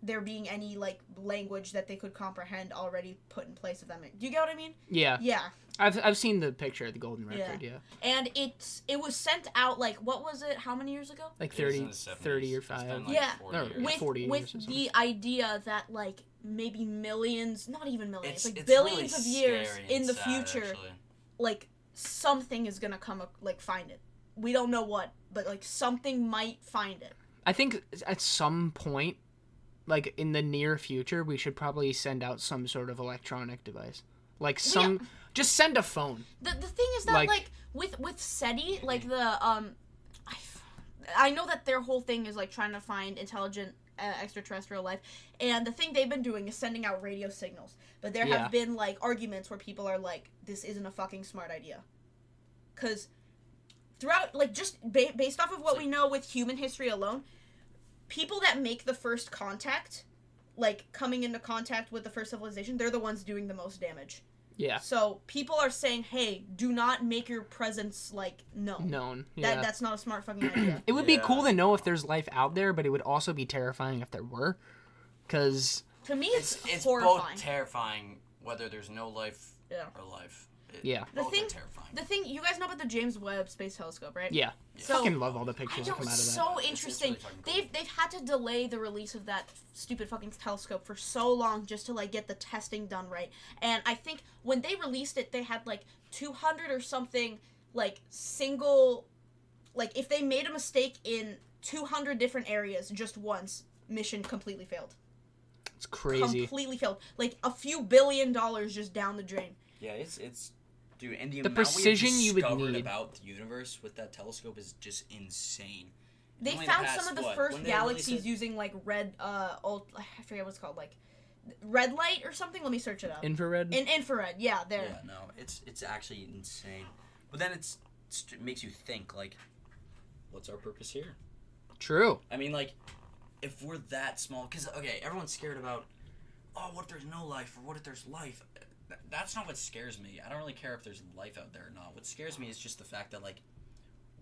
there being any like language that they could comprehend already put in place of them. Do you get what I mean? Yeah. Yeah. I've seen the picture of the golden record. Yeah. And it was sent out like what was it? How many years ago? Like it was 30, in the 70s. 30 or It's been, 5. like, Yeah. 40 Or years. with- 40 years or with something. the idea that like maybe millions, not even millions, like It's billions really of years scary in and the sad, future, actually. like something is gonna come like find it. We don't know what, but like something might find it. I think at some point, like in the near future, we should probably send out some sort of electronic device. Like just send a phone. The thing is that like with SETI, like the I know that their whole thing is like trying to find intelligent extraterrestrial life, and the thing they've been doing is sending out radio signals. But there Yeah. have been like arguments where people are like, this isn't a fucking smart idea, because throughout like just based off of what we know with human history alone, people that make the first contact, like coming into contact with the first civilization, they're the ones doing the most damage. Yeah. So people are saying, hey, do not make your presence like known. Known. Yeah. That's not a smart fucking idea. It would be Yeah. cool to know if there's life out there, but it would also be terrifying if there were. Because, To me, it's It's horrifying. both terrifying whether there's no life Yeah. or life. Yeah. The Both thing- are terrifying. The thing, you guys know about the James Webb Space Telescope, right? yeah. So- Fucking love all the I pictures know, that come out of it's that. so It's interesting. really fucking cool. They've had to delay the release of that stupid fucking telescope for so long just to like get the testing done right. And I think when they released it, they had like 200 or something like single, like if they made a mistake in 200 different areas just once, mission completely failed. It's crazy. Completely failed. Like a few $1 billion just down the drain. Yeah, it's dude, and the The amount precision we you have would discovered need. about the universe with that telescope is just insane. They Only found the past, some of the what, first when they released galaxies it? using like red, I forget what it's called, like red light or something. Let me search it up. Infrared? In infrared, yeah, there. Yeah, no, it's actually insane. But then it makes you think like, what's our purpose here? True. I mean, like, if we're that small, because okay, everyone's scared about oh, what if there's no life, or what if there's life? That's not what scares me. I don't really care if there's life out there or not. What scares me is just the fact that, like,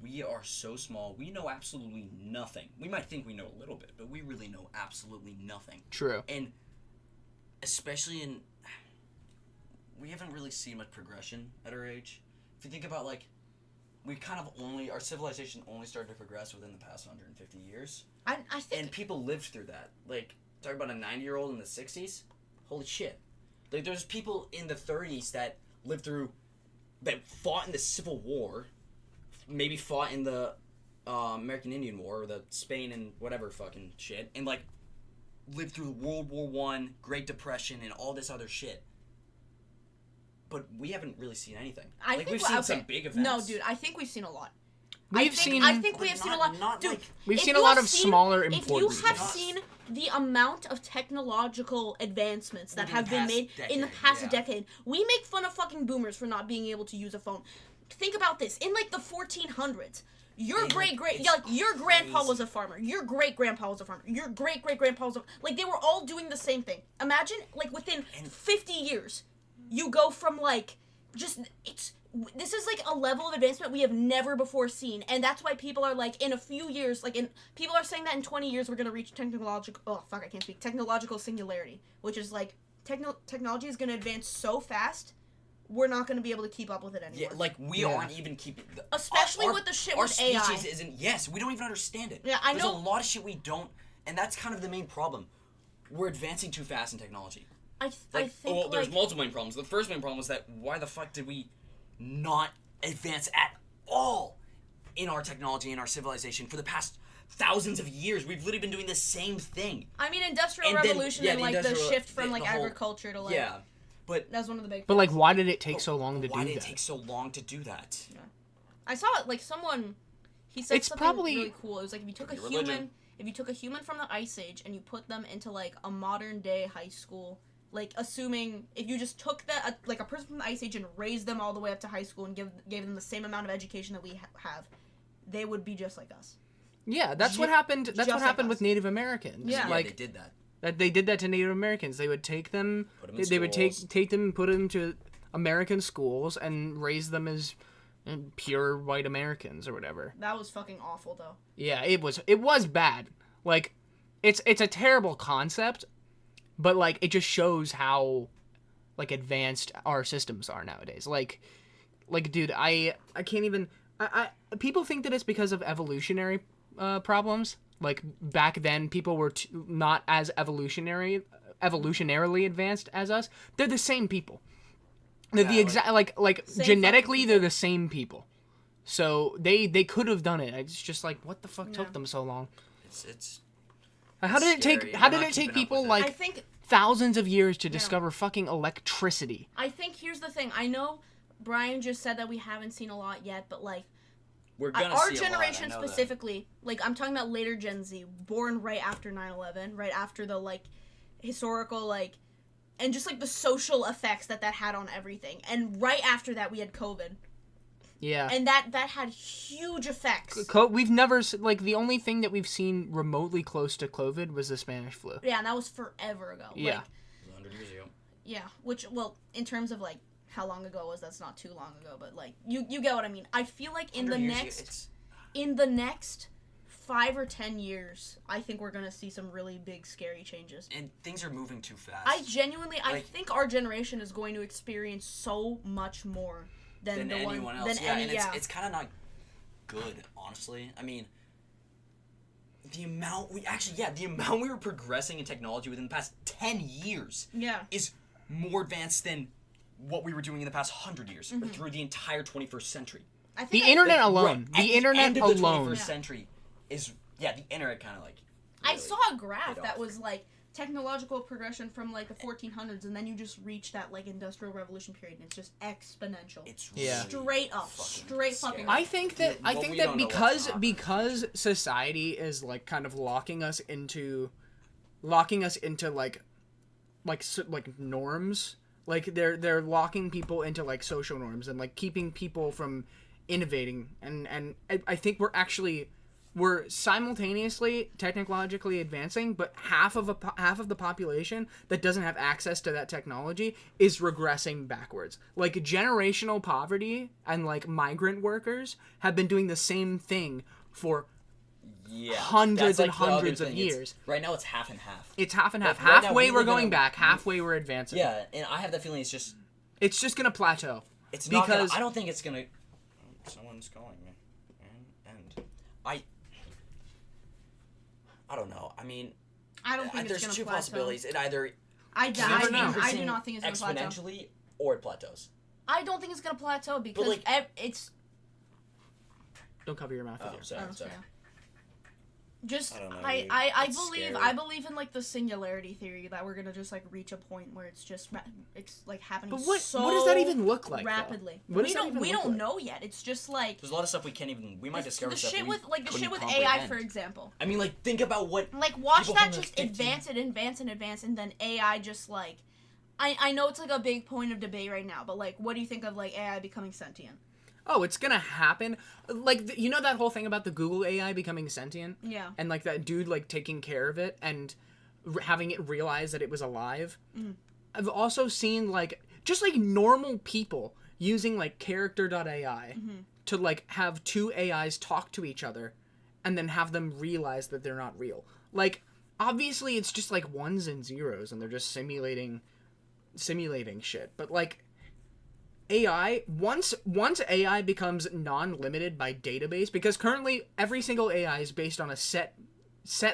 we are so small. We know absolutely nothing. We might think we know a little bit, but we really know absolutely nothing. True. And especially in... We haven't really seen much progression at our age. If you think about, like, we kind of only... Our civilization only started to progress within the past 150 years. I think... And people lived through that. Like, talk about a 90-year-old in the 60s? Holy shit. Like, there's people in the 30s that lived through... That fought in the Civil War... Maybe fought in the American Indian War, or the Spain and whatever fucking shit, and, like, lived through World War I, Great Depression, and all this other shit. But we haven't really seen anything. We've seen some big events. No, dude, I think we've seen a lot. I think we have seen a lot. Dude, we've seen a lot of smaller If important you have things. seen the amount of technological advancements that have been made in the decade, past decade, we make fun of fucking boomers for not being able to use a phone. Think about this. In, like, the 1400s, your grandpa was a farmer. Your great-grandpa was a farmer. Your great-great-grandpa was a... Like, they were all doing the same thing. Imagine, like, within 50 years, you go from, like, just... This is, like, a level of advancement we have never before seen, and that's why people are, like, in a few years, like, people are saying that in 20 years we're gonna reach technological singularity, which is, like, technology is gonna advance so fast... We're not going to be able to keep up with it anymore. Yeah, like, we aren't even keeping... Especially with the shit with AI. Our species isn't... Yes, we don't even understand it. Yeah, I know. There's a lot of shit we don't... And that's kind of the main problem. We're advancing too fast in technology. I think, there's multiple main problems. The first main problem is that why the fuck did we not advance at all in our technology and our civilization for the past thousands of years? We've literally been doing the same thing. I mean, Industrial Revolution and, like, the shift from, like, agriculture to, like... Yeah. But that's one of the big. But, like, why did it take so long to do that? Why did it take so long to do that? Yeah. I saw it, like, someone. He said something really cool. It was like if you took a human from the Ice Age and you put them into, like, a modern day high school, like, assuming if you just took a person from the Ice Age and raised them all the way up to high school and gave them the same amount of education that we have, they would be just like us. Yeah, that's what happened. That's what happened with Native Americans. Yeah, like, they did that. That they did that to Native Americans. They would take them. They would take them and put them to American schools and raise them as pure white Americans or whatever. That was fucking awful, though. Yeah, it was bad. Like, it's a terrible concept, but, like, it just shows how, like, advanced our systems are nowadays. Like, dude, I can't even. People think that it's because of evolutionary problems. Like, back then, people were not as evolutionarily advanced as us. They're the same people. They're the exact, like genetically, they're the same people. So they could have done it. It's just like, what the fuck took them so long? How did it take people, like, I think thousands of years to discover fucking electricity? I think here's the thing. I know Brian just said that we haven't seen a lot yet, but, like, we're gonna our see generation a lot, specifically, like, I'm talking about later Gen Z, born right after 9/11, right after the, like, historical, like, and just, like, the social effects that had on everything. And right after that, we had COVID. Yeah. And that had huge effects. We've never, like, the only thing that we've seen remotely close to COVID was the Spanish flu. Yeah, and that was forever ago. Yeah. Like, 100 years ago. Yeah, which, well, in terms of, like, how long ago was, that's not too long ago, but, like, you get what I mean. I feel like in the next 5 or 10 years, I think we're gonna see some really big, scary changes. And things are moving too fast. I think our generation is going to experience so much more than anyone else. It's kind of not good, honestly. I mean, the amount we were progressing in technology within the past 10 years is more advanced than what we were doing in the past 100 years, or through the entire 21st century. The internet alone. The internet alone. The 21st century is, the internet kind of, like... Really, I saw a graph that was, like, technological progression from, like, the 1400s, and then you just reach that, like, Industrial Revolution period, and it's just exponential. It's really straight up. Straight fucking up. I think that because society is, like, kind of locking us into like norms. Like, they're locking people into, like, social norms and, like, keeping people from innovating. And I think we're actually we're simultaneously technologically advancing, but half of the population that doesn't have access to that technology is regressing backwards. Like generational poverty and like migrant workers have been doing the same thing for hundreds and hundreds of years. Right now it's half and half. It's half and half. Like, right now halfway we we're live in going a- back, halfway we're advancing. Yeah, and I have that feeling It's just gonna plateau. it's not because I don't think it's gonna. Someone's calling me, and I don't know. I mean, I don't think there's it's two gonna plateau. possibilities. It either I do never know. not think it's gonna plateau. exponentially or it plateaus. I don't think it's gonna plateau because like- it's. Don't cover your mouth with Oh, yours. sorry. Yeah. Just I don't know, I it's believe scary. I believe in like the singularity theory that we're gonna just like reach a point where it's just it's like happening. But what so what does that even look like? though? rapidly? What does we that don't even we look don't like? know yet. It's just like There's a lot of stuff we can't even. We might discover the stuff shit we with like the couldn't shit with comprehend. AI, for example. I mean, like think about what. Like watch People that from the just 15 advance, and then AI just like. I know it's like a big point of debate right now, but like, what do you think of like AI becoming sentient? Oh, it's gonna happen. Like, you know that whole thing about the Google AI becoming sentient? Yeah. And, like, that dude, like, taking care of it and having it realize that it was alive? Mm. I've also seen, like, just, like, normal people using, like, character.ai to, like, have two AIs talk to each other and then have them realize that they're not real. Like, obviously it's just, like, ones and zeros and they're just simulating shit. But, like... AI, once AI becomes non-limited by database, because currently every single AI is based on a set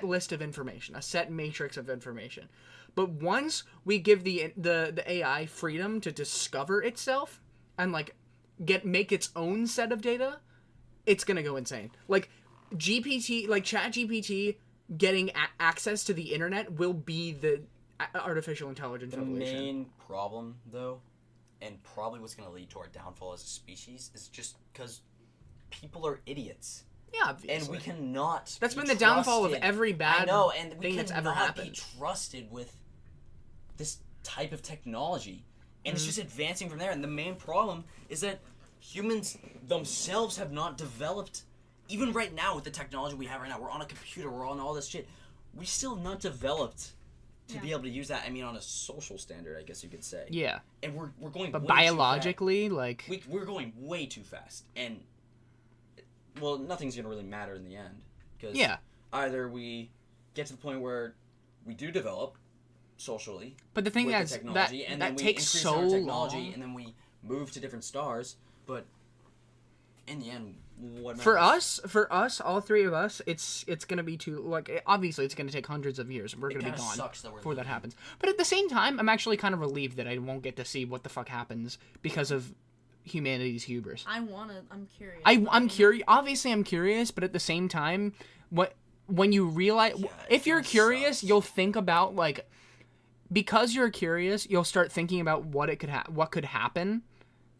list of information, a set matrix of information. But once we give the AI freedom to discover itself and like make its own set of data, it's gonna go insane. Like GPT, like ChatGPT getting access to the internet will be the artificial intelligence The evolution. main problem, though, and probably what's going to lead to our downfall as a species, is just because people are idiots. Yeah, obviously. And we cannot. That's be been the downfall of trusted. every bad I know, and we thing that's ever cannot happened. be trusted with this type of technology, and it's just advancing from there. And the main problem is that humans themselves have not developed. Even right now, with the technology we have right now, we're on a computer, we're on all this shit. We still have not developed to be able to use that. I mean, on a social standard, I guess you could say. Yeah. And we're going. But way biologically, too like... fast. We're going way too fast, and well, nothing's gonna really matter in the end, because either we get to the point where we do develop socially, but the thing with is the technology, and then we takes increase so our technology, long. and then we move to different stars. But in the end, what For us, all three of us, it's gonna be too, like, obviously it's gonna take hundreds of years. We're gonna be gone before that happens. But at the same time, I'm actually kind of relieved that I won't get to see what the fuck happens because of humanity's hubris. I'm curious. I'm curious. Obviously, I'm curious, but at the same time, when you realize, if you're curious, you'll think about, like, because you're curious, you'll start thinking about what could happen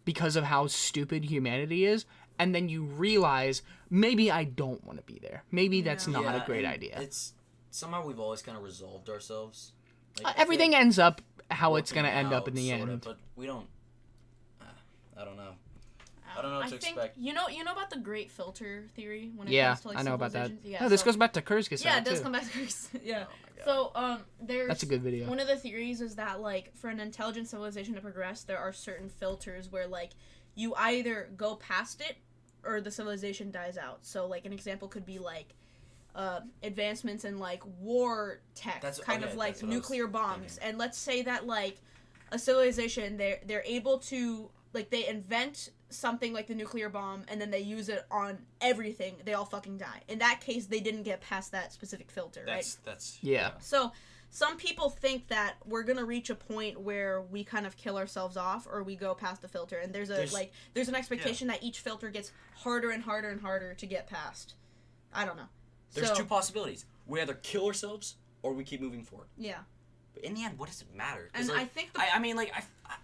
because of how stupid humanity is. And then you realize, maybe I don't want to be there. Maybe that's not a great idea. It's somehow we've always kind of resolved ourselves. Like, Everything ends up how it's going to end up in the sorta, end. But we don't. I don't know. I don't know what to expect. You know about the great filter theory when it Yeah, comes to like I know about that. civilizations? Yeah, No, this so- goes back to Kurzgesagt, Yeah, it does too. come back to Chris. Yeah. Oh my God. So there's That's a good video. One of the theories is that like for an intelligent civilization to progress, there are certain filters where like you either go past it or the civilization dies out. So like an example could be like advancements in like war tech, That's kind of like that's what I was nuclear bombs. thinking. And let's say that like a civilization they're able to like they invent something like the nuclear bomb and then they use it on everything, they all fucking die. In that case, they didn't get past that specific filter, right? That's Yeah. So some people think that we're gonna reach a point where we kind of kill ourselves off or we go past the filter, and there's an expectation that each filter gets harder and harder and harder to get past. I don't know. There's two possibilities. We either kill ourselves or we keep moving forward. Yeah. But in the end, what does it matter? 'Cause, And like, I think I mean, like,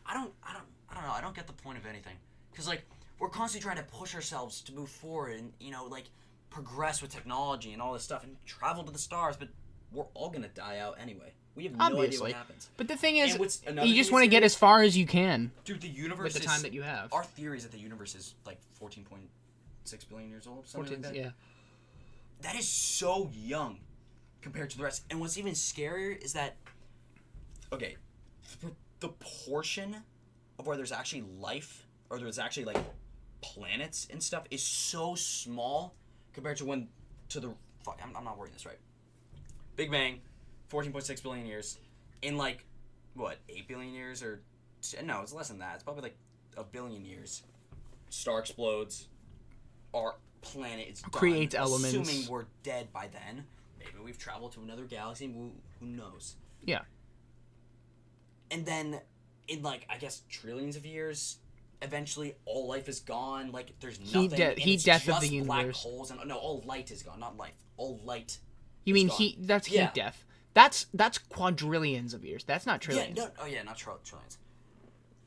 I don't know. I don't get the point of anything. Because, like, we're constantly trying to push ourselves to move forward and, you know, like, progress with technology and all this stuff and travel to the stars, but we're all going to die out anyway. We have no idea Obviously. what happens. But the thing is, And what's another you thing just is want to get serious? as far as you can Dude, the universe with the time that you have. Our theory is that the universe is, like, 14.6 billion years old, something like that. Yeah. that is so young compared to the rest. And what's even scarier is that, okay, the portion of where there's actually life, or there's actually, like, planets and stuff, is so small compared to I'm not wording this right. Big Bang, 14.6 billion years. In, like, what, 8 billion years? No, it's less than that. It's probably, like, a billion years. Star explodes. Our planet is done. Creates elements. Assuming we're dead by then. Maybe we've traveled to another galaxy. Who knows? Yeah. And then, in, like, I guess, trillions of years, eventually all life is gone. Like, there's nothing. Heat death of the just black universe. holes. And, no, all light is gone. Not life. All light. You mean gone. heat? That's Yeah. heat death. That's quadrillions of years. That's not trillions. Yeah, not trillions.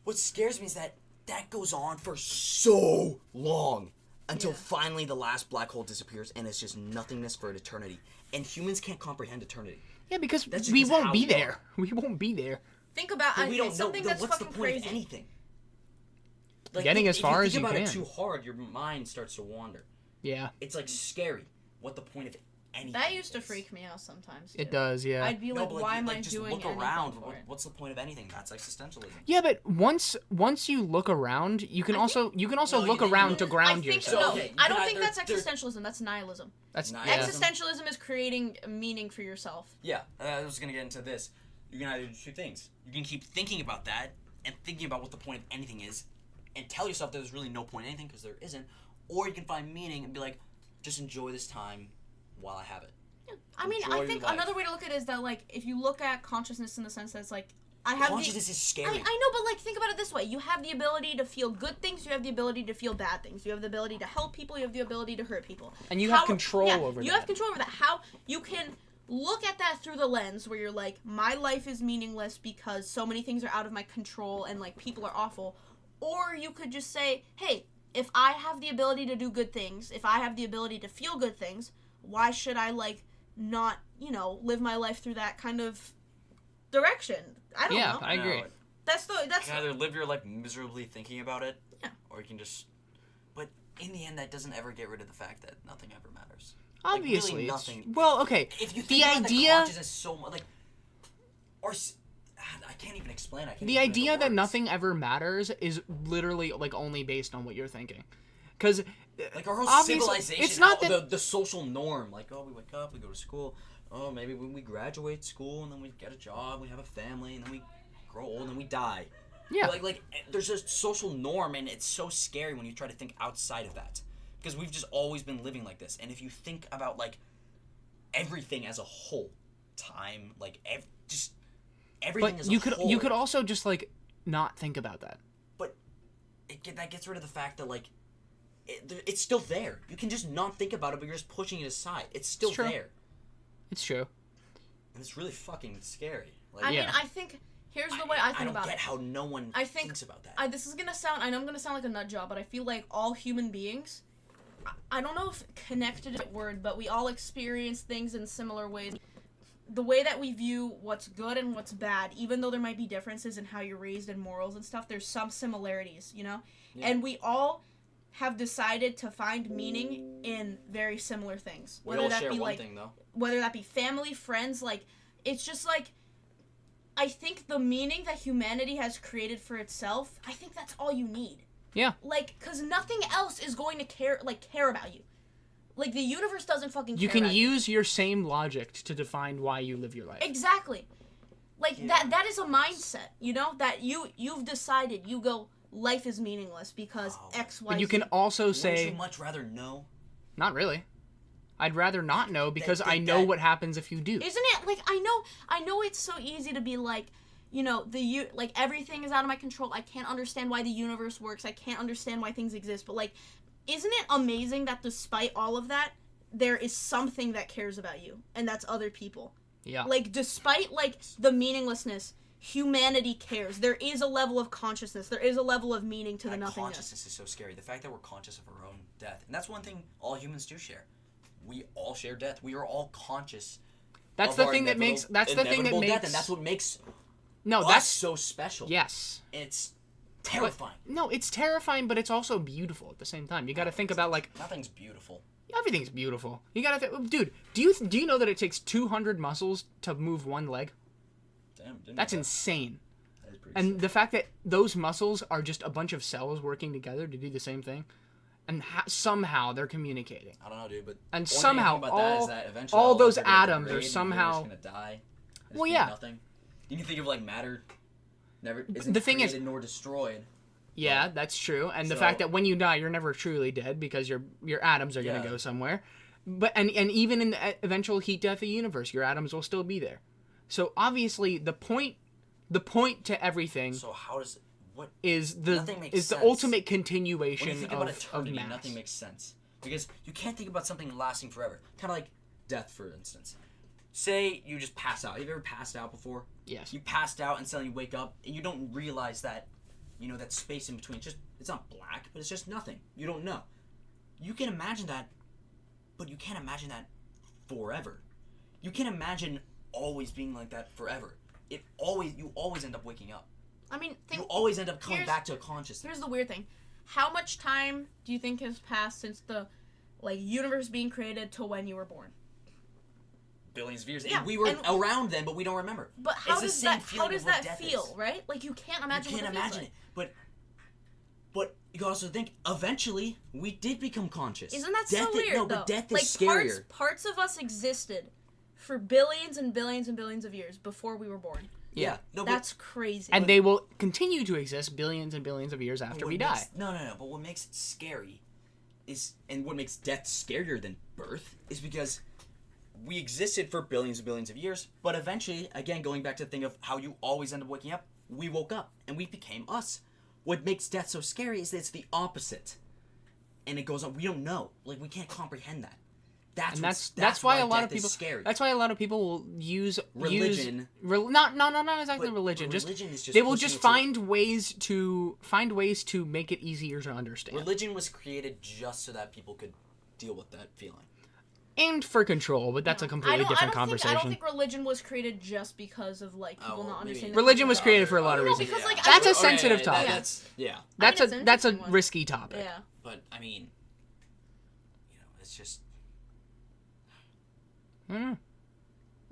What scares me is that goes on for so long until finally the last black hole disappears and it's just nothingness for an eternity. And humans can't comprehend eternity. Yeah, because That's we just won't how be we there. are. We won't be there. Think about But we don't know. something Then that's what's the fucking point crazy. of anything? Like, Getting as far if as you you think about can. it too hard, your mind starts to wander. Yeah. It's like scary. What the point of anything? That used to is. freak me out sometimes. It too. does, yeah. I'd be No, like, but why am I just doing look anything around. for it? What's the point of anything? That's existentialism. Yeah, but once you look around, you can also No, look you- around to I ground think yourself. no. Okay, you I can don't think either- that's existentialism. That's nihilism. That's Nihilism. Existentialism is creating meaning for yourself. Yeah, I was gonna get into this. You can either do two things. You can keep thinking about that and thinking about what the point of anything is, and tell yourself there's really no point in anything because there isn't, or you can find meaning and be like, just enjoy this time while I have it. I mean, Enjoy I think your life. another way to look at it is that, like, if you look at consciousness in the sense that it's like, I have Consciousness is scary. I know, but like, think about it this way: you have the ability to feel good things, you have the ability to feel bad things, you have the ability to help people, you have the ability to hurt people, And you have control over You that. have control over that. How you can look at that through the lens where you're like, my life is meaningless because so many things are out of my control and like people are awful, or you could just say, hey, if I have the ability to do good things, if I have the ability to feel good things, why should I like not, live my life through that kind of direction? I don't know. I agree. No, That's you can either live your life miserably thinking about it, Yeah. or you can just. But in the end, that doesn't ever get rid of the fact that nothing ever matters. Obviously, really it's- nothing. well, okay. If you The think about idea, the consciousness so much, I can't even explain. the idea that nothing ever matters is literally like only based on what you're thinking, because like our whole obviously, civilization, it's not how that the social norm, like we wake up, we go to school, maybe when we graduate school and then we get a job, we have a family, and then we grow old and we die. yeah. Like there's a social norm, and it's so scary when you try to think outside of that, because we've just always been living like this. And if you think about like everything as a whole, time, like just everything But as a whole. you could also just like not think about that. But that gets rid of the fact that like it's still there. You can just not think about it, but you're just pushing it aside. It's still It's true. there, It's true. and it's really fucking scary. Like, I mean, Yeah. I think here's the way I think don't about get it. how no one I think thinks about that. I know I'm gonna sound like a nut job, but I feel like all human beings, I don't know if connected is the right word, but we all experience things in similar ways. The way that we view what's good and what's bad, even though there might be differences in how you're raised and morals and stuff, there's some similarities, Yeah. And we all have decided to find meaning in very similar things. We all share one thing, though. Whether that be family, friends, like, it's just like, I think the meaning that humanity has created for itself, I think that's all you need. Yeah. Like, because nothing else is going to care about you. Like, the universe doesn't fucking care You can about use your same logic to define why you live your life. Exactly. Like, Yeah. that is a mindset, that you've decided, you go, life is meaningless because X, Y, But you Z. can also Wouldn't say, you much rather know? not really. I'd rather not know because I know what happens if you do. Isn't it, like, I know it's so easy to be like, like, everything is out of my control. I can't understand why the universe works. I can't understand why things exist. But, like, isn't it amazing that despite all of that, there is something that cares about you, and that's other people. Yeah. Like, despite, like, the meaninglessness, humanity cares. There is a level of consciousness. There is a level of meaning to the That nothingness. consciousness is so scary. The fact that we're conscious of our own death. And that's one thing all humans do share. We all share death. We are all conscious That's of the our thing that makes. That's the thing that inevitable makes. death, and that's what makes No, us that's so special. yes. It's terrifying. No, it's terrifying, but it's also beautiful at the same time. You got to think about like Nothing's beautiful. Everything's beautiful. You gotta, dude. Do you know that it takes 200 muscles to move one leg? Damn, That's insane. That is pretty And sick. the fact that those muscles are just a bunch of cells working together to do the same thing, and somehow they're communicating. I don't know, dude, but And the only somehow thing about that is all- that eventually all of those us are gonna atoms are degrade and somehow- we're just gonna die. There's Well, gonna be yeah. Nothing. You can think of like matter. Never isn't The thing is- created nor destroyed. Yeah, that's true. And the So- fact that when you die, you're never truly dead because your atoms are gonna Yeah. go somewhere. But and even in the eventual heat death of the universe, your atoms will still be there. So obviously, the point to everything So how does what? is Nothing makes the sense. ultimate When continuation you think about of eternity, mass. nothing makes sense because you can't think about something lasting forever. Kind of like death, for instance. Say you just pass out. Have you ever passed out before? Yes. You passed out and suddenly you wake up and you don't realize that, that space in between. It's not black, but it's just nothing. You don't know. You can imagine that, but you can't imagine that forever. You can't imagine always being like that forever. You always end up waking up. I mean, You always end up coming here's- back to a consciousness. here's the weird thing. How much time do you think has passed since the universe being created to when you were born? Billions of years. Yeah, And we were and- around then, but we don't remember. But how It's the does same that feeling of what death feel, is. right? Like you can't imagine You can't what it feels imagine like. it. But you can also think, eventually, we did become conscious. Isn't that Death so weird, No, though? but death like, is scarier. Parts of us existed for billions and billions and billions of years before we were born. Yeah. No, That's crazy. And they will continue to exist billions and billions of years after we die. No. But what makes it scary and what makes death scarier than birth is because we existed for billions and billions of years, but eventually, again, going back to the thing of how you always end up waking up, we woke up and we became us. What makes death so scary is that it's the opposite. And it goes on. We don't know. Like, we can't comprehend that. That's why a lot of death is people. scary. That's why a lot of people will use Religion. not exactly But religion. religion is just they will pushing just it to- find ways to make it easier to understand, Religion was created just so that people could deal with that feeling. and for control. But that's a completely different conversation. I don't think religion was created just because of people well, not maybe- understanding. Religion was created for a lot of No, reasons. because, like, That's I a think- sensitive topic. That's That's it's a an that's a interesting one. risky topic. Yeah. But I mean, it's just Mm.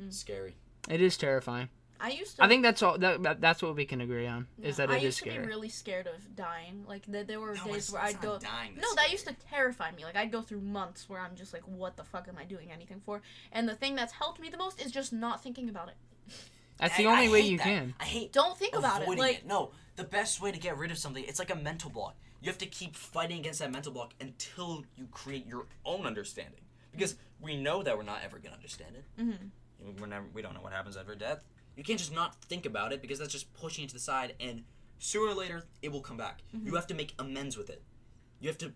scary. It is terrifying. I used to. I think that's all. That's what we can agree on. Is that I it is used to scary. be really scared of dying. Like there were No, days it's- where it's I'd go. not dying that's No, that scary. used to terrify me. Like I'd go through months where I'm just like, what the fuck am I doing anything for? And the thing that's helped me the most is just not thinking about it. That's the I only way hate you that. can. I hate Don't think about it. avoiding Like No, the best way to get rid of something, it's like a mental block. You have to keep fighting against that mental block until you create your own understanding. Because we know that we're not ever gonna understand it. Mhm. We don't know what happens after death. You can't just not think about it because that's just pushing it to the side, and sooner or later it will come back. You have to make amends with it. You have to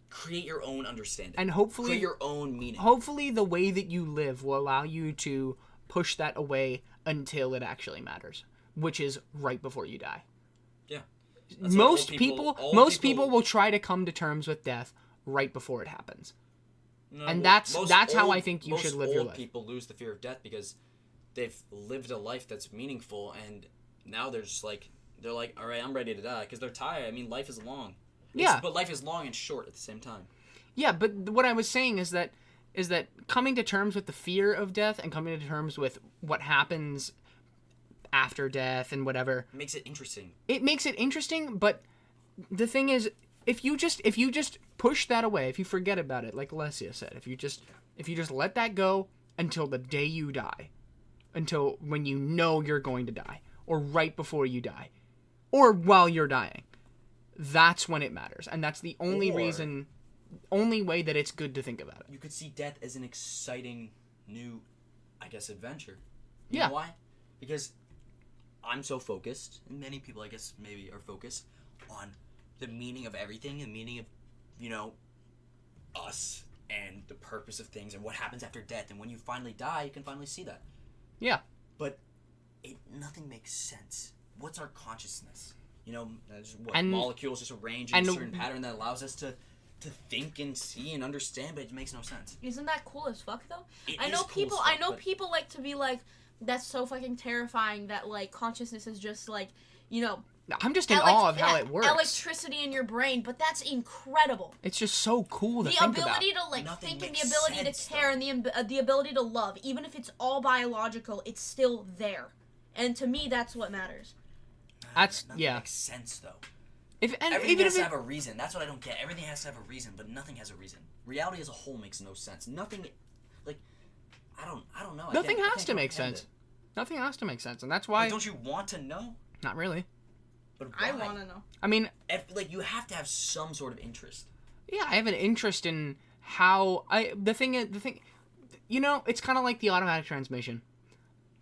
create your own understanding And hopefully, create your own meaning. hopefully the way that you live will allow you to push that away until it actually matters, which is right before you die. Yeah. That's what Most old people old people will try to come to terms with death right before it happens. No, and well, that's most how old- I think you most should live your old life. People lose the fear of death because they've lived a life that's meaningful, and now they're just like all right, I'm ready to die because they're tired. I mean, life is long. Yeah. But life is long and short at the same time. Yeah, but what I was saying is that coming to terms with the fear of death and coming to terms with what happens after death and whatever, It makes it interesting. it makes it interesting. But the thing is, if you just push that away, if you forget about it, like Alessia said, if you just let that go until the day you die, until when you know you're going to die, or right before you die, or while you're dying, that's when it matters, and that's the only way that it's good to think about it. You could see death as an exciting new, I guess, adventure. You Yeah. know why? Because I'm so focused, and many people, I guess, maybe are focused on the meaning of everything, the meaning of, us and the purpose of things and what happens after death. And when you finally die, you can finally see that. Yeah. But nothing makes sense. What's our consciousness? And- molecules just arrange in and- a certain pattern that allows us to think and see and understand, but it makes no sense. Isn't that cool as fuck though? It I is know cool people. as fuck, I know but- people like to be like, that's so fucking terrifying that like consciousness is just like, I'm just in awe of how it works. Electricity in your brain, but that's incredible. It's just so cool to the think about. ability to like think and the ability to care and the ability to love, even if it's all biological, it's still there. And to me, that's what matters. That's Nothing makes sense though. Everything has to have a reason. That's what I don't get. Everything has to have a reason, but nothing has a reason. Reality as a whole makes no sense. Nothing, like, I don't know. Nothing has to make sense. Nothing has to make sense, and that's why. But don't you want to know? Not really. But why? I want to know. I mean, like, you have to have some sort of interest. Yeah, I have an interest in how the thing. You know, it's kind of like the automatic transmission.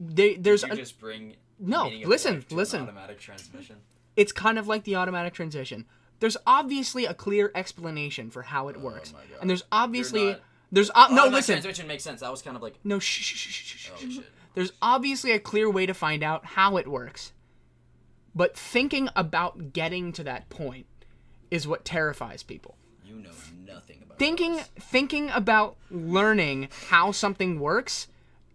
There's just bring. No, listen. Automatic transmission. It's kind of like the automatic transition. There's obviously a clear explanation for how it works, and there's obviously no. Listen. Transmission makes sense. That was kind of like no. Shh. Oh shit. There's obviously a clear way to find out how it works, but thinking about getting to that point is what terrifies people. You know nothing about thinking about learning how something works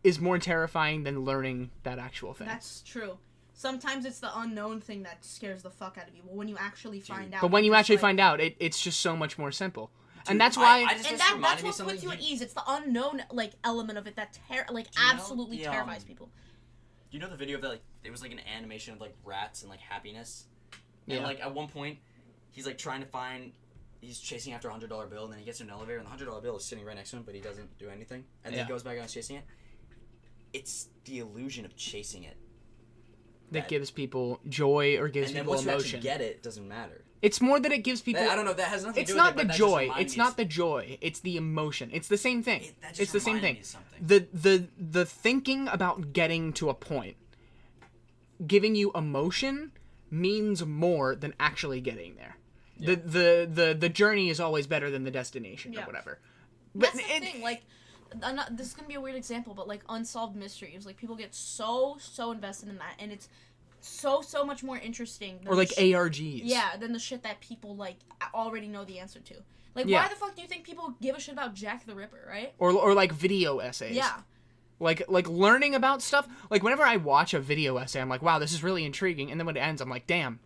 is more terrifying than learning that actual thing. That's true. Sometimes it's the unknown thing that scares the fuck out of you. But when you actually find out, but when you actually find out, it's just so much more simple. And that's why. That's what puts you at ease. It's the unknown element of it that absolutely terrifies people. Do you know the video of that? Like, it was like an animation of like rats and like happiness. Yeah. And like at one point, he's like trying to find. He's chasing after a $100 bill, and then he gets to an elevator, and the $100 bill is sitting right next to him, but he doesn't do anything. And then he goes back and chasing it. It's the illusion of chasing it that gives people joy or gives people emotion. And then once you actually get it, it doesn't matter. It's more that it gives people. I don't know. That has nothing to do with it. It's not the joy. It's not the joy. It's the emotion. It's the same thing. It's the same thing. The thinking about getting to a point, giving you emotion, means more than actually getting there. Yeah. The journey is always better than the destination or whatever. But that's the thing. Like, this is gonna be a weird example, but like unsolved mysteries, like people get so invested in that, and it's so much more interesting than ARGs. Yeah, than the shit that people like already know the answer to. Like, why the fuck do you think people give a shit about Jack the Ripper, right? Or like video essays. Yeah. Like learning about stuff. Like whenever I watch a video essay, I'm like, wow, this is really intriguing, and then when it ends, I'm like, damn,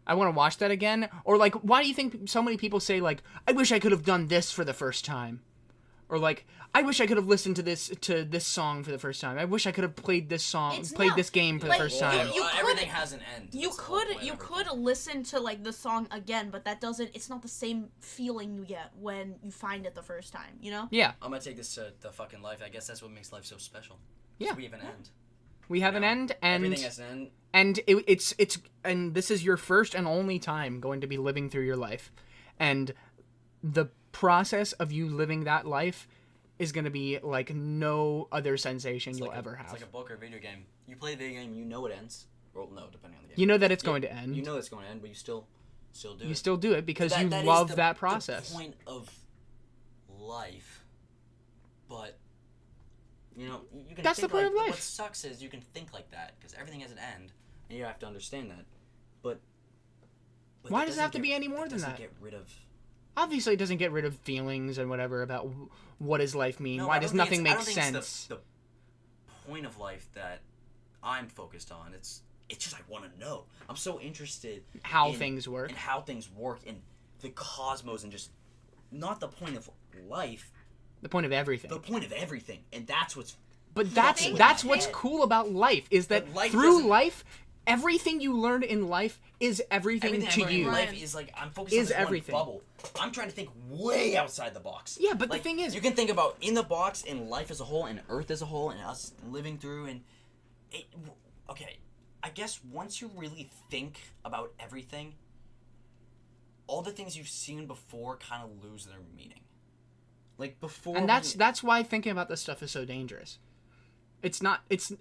I want to watch that again. Or like, why do you think so many people say like, I wish I could have done this for the first time? Or like, I wish I could have listened to this song for the first time. I wish I could have played this this game for the first time. Everything has an end. You could listen to like the song again, but it's not the same feeling you get when you find it the first time, you know? Yeah. I'm gonna take this to the fucking life. I guess that's what makes life so special. Yeah. We have an end. We have an end, and everything has an end. And it's and this is your first and only time going to be living through your life, and the process of you living that life is going to be like no other sensation you'll ever have. It's like a book or a video game. You play a video game, you know it ends. Well, no, depending on the game. You know that it's going to end. You know it's going to end, but you still do it. You still do it because you love that process. The point of life, but you know you can. That's the point of life. What sucks is you can think like that because everything has an end, and you have to understand that. But why does it have to be any more than that? Get rid of. Obviously, it doesn't get rid of feelings and whatever about what does life mean. No, why does nothing make sense? It's the point of life that I'm focused on. It's just I want to know. I'm so interested how things work and how things work in the cosmos and just not the point of life. The point of everything. The point of everything, and that's what's. But that's what's cool about life is that through life. Everything you learn in life is everything to you. Life is like I'm focused on this everything. One bubble. I'm trying to think way outside the box. Yeah, but the thing is, you can think about in the box, in life as a whole, and Earth as a whole, and us living through, and okay. I guess once you really think about everything, all the things you've seen before kind of lose their meaning. Like before, and that's why thinking about this stuff is so dangerous. It's not. It's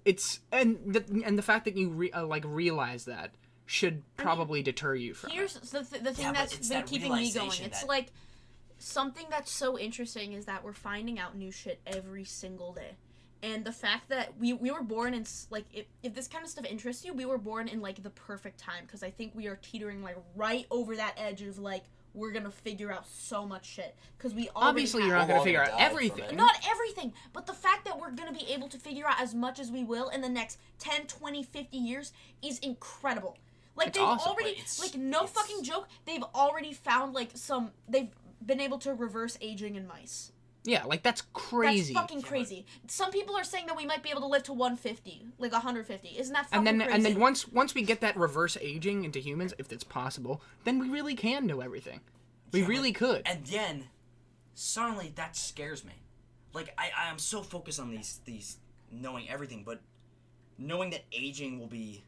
and the fact that you realize that should probably deter you from. Here's the thing that's been keeping me going. It's like something that's so interesting is that we're finding out new shit every single day, and the fact that we were born in like if this kind of stuff interests you, we were born in like the perfect time because I think we are teetering like right over that edge of like. We're gonna figure out so much shit because we obviously you're not gonna figure out everything. Not everything, but the fact that we're gonna be able to figure out as much as we will in the next 10, 20, 50 years is incredible. Like, It's they've awesome. already, It's- like, no it's- fucking joke, they've already found, like, they've been able to reverse aging in mice. Yeah, like that's crazy. That's fucking crazy. Some people are saying that we might be able to live to 150, like 150. Isn't that fucking and then crazy? once we get that reverse aging into humans, if it's possible, then we really can know everything. We Yeah, really could. And then, suddenly, that scares me. Like, I am so focused on these knowing everything, but knowing that aging will be,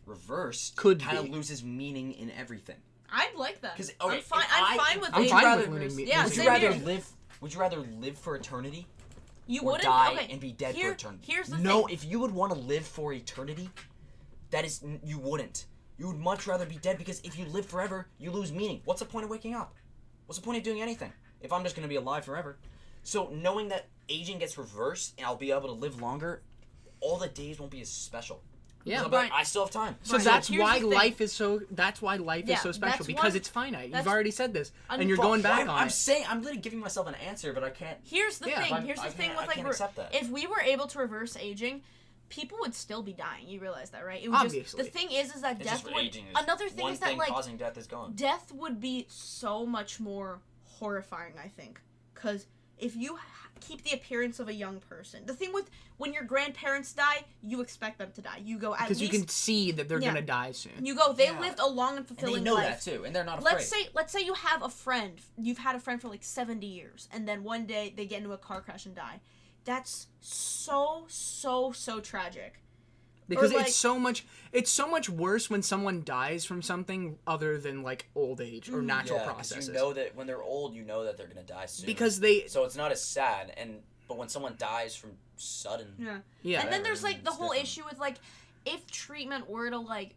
reversed Could kind of be. loses meaning in everything. I'd like that. Because I'm fine with I'm age fine with reverse. losing Yeah, me- would you same rather here. would you rather live for eternity You or wouldn't die okay. and be dead Here- for eternity? Here's the no, thing. if you would want to live for eternity, you wouldn't. You would much rather be dead, because if you live forever, you lose meaning. What's the point of waking up? What's the point of doing anything if I'm just going to be alive forever? So knowing that aging gets reversed and I'll be able to live longer, all the days won't be as special. Yeah. But Brian- I still have time. So Brian, that's here's why the thing. life is so. That's why life Yeah, is so special, that's because one- it's finite. You've that's- already said this, I'm and you're fu- going back on I'm it. saying I'm literally giving myself an answer, but I can't. Here's the Yeah, thing. but Here's the I thing can't- with I like can't accept that. if we were able to reverse aging, people would still be dying. You realize that, right? It would Obviously. Just, the thing is that It's death just would. aging is Another thing one is that thing like causing death is gone. death would be so much more horrifying. I think because if you keep the appearance of a young person, the thing with when your grandparents die, you expect them to die. You go at Because you least can see that they're Yeah. gonna die soon. you go. They Yeah. lived a long and And they fulfilling know life. that too, and they're not afraid. Let's say you have a friend. You've had a friend for like 70 years, and then one day they get into a car crash and die. That's so tragic. Because like- it's so much worse when someone dies from something other than like old age or natural Yeah, 'cause processes. you know that when they're old, you know that they're gonna die soon. Because they So it's not as sad, but when someone dies from sudden, Yeah. yeah. And then there's like the It's whole different. issue with like if treatment were to like,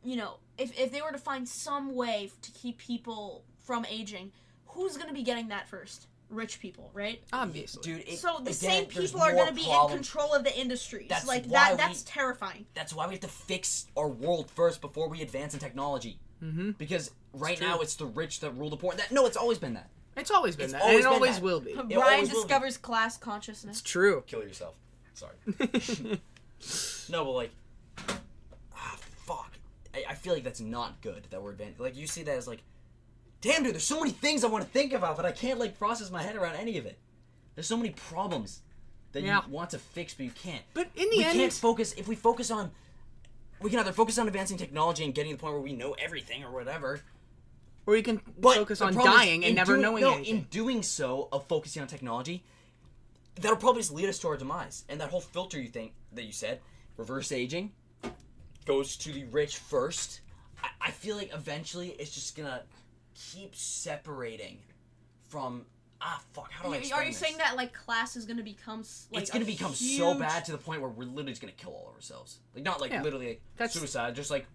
if they were to find some way to keep people from aging, who's gonna be getting that first? Rich people, right? Obviously. dude. So the again, same there's people are more gonna be in problems. control of the industries. That's like why that's terrifying. That's why we have to fix our world first before we advance in technology. Mm-hmm. Because right true. now it's the rich that rule the poor. No, it's always been that. It's always been It's that, always and it been always that. will be. Brian always will be. discovers class consciousness. It's true. Kill yourself. Sorry. No, but like, fuck. I feel like that's not good that we're advancing. Like, you see that as like, damn, dude, there's so many things I want to think about, but I can't like process my head around any of it. There's so many problems that Yeah. you want to fix, but you can't. But in the we end, can't focus. If we focus on, we can either focus on advancing technology and getting to the point where we know everything or whatever. or you can But focus the on problem is, dying and in never doing- knowing no, anything. in doing so, of focusing on technology, that'll probably just lead us to our demise. And that whole filter that you said, reverse aging, goes to the rich first. I feel like eventually it's just gonna keep separating from how do I explain Are you this? saying that like class is gonna become like It's gonna become so huge- bad to the point where we're literally just gonna kill all of ourselves. Like not like Yeah. literally like That's- suicide, just like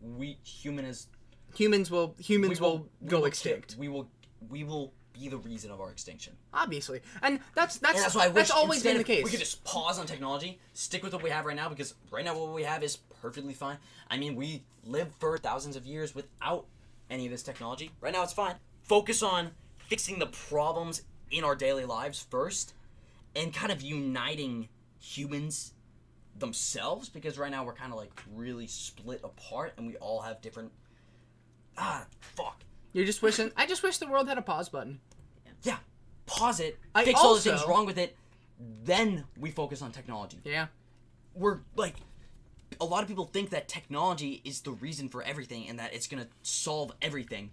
humans will go we extinct. We will be the reason of our extinction. Obviously, and that's And that's why I wish always instead been the of- case. We could just pause on technology, stick with what we have right now, because right now what we have is perfectly fine. I mean, we lived for thousands of years without any of this technology. Right now it's fine. Focus on fixing the problems in our daily lives first, and kind of uniting humans themselves, because right now we're kind of like really split apart, and we all have different. Fuck. You're just wishing. I just wish the world had a pause button. Yeah. Pause it. I Fix all the also- things wrong with it. Then we focus on technology. Yeah. We're like, a lot of people think that technology is the reason for everything and that it's gonna solve everything.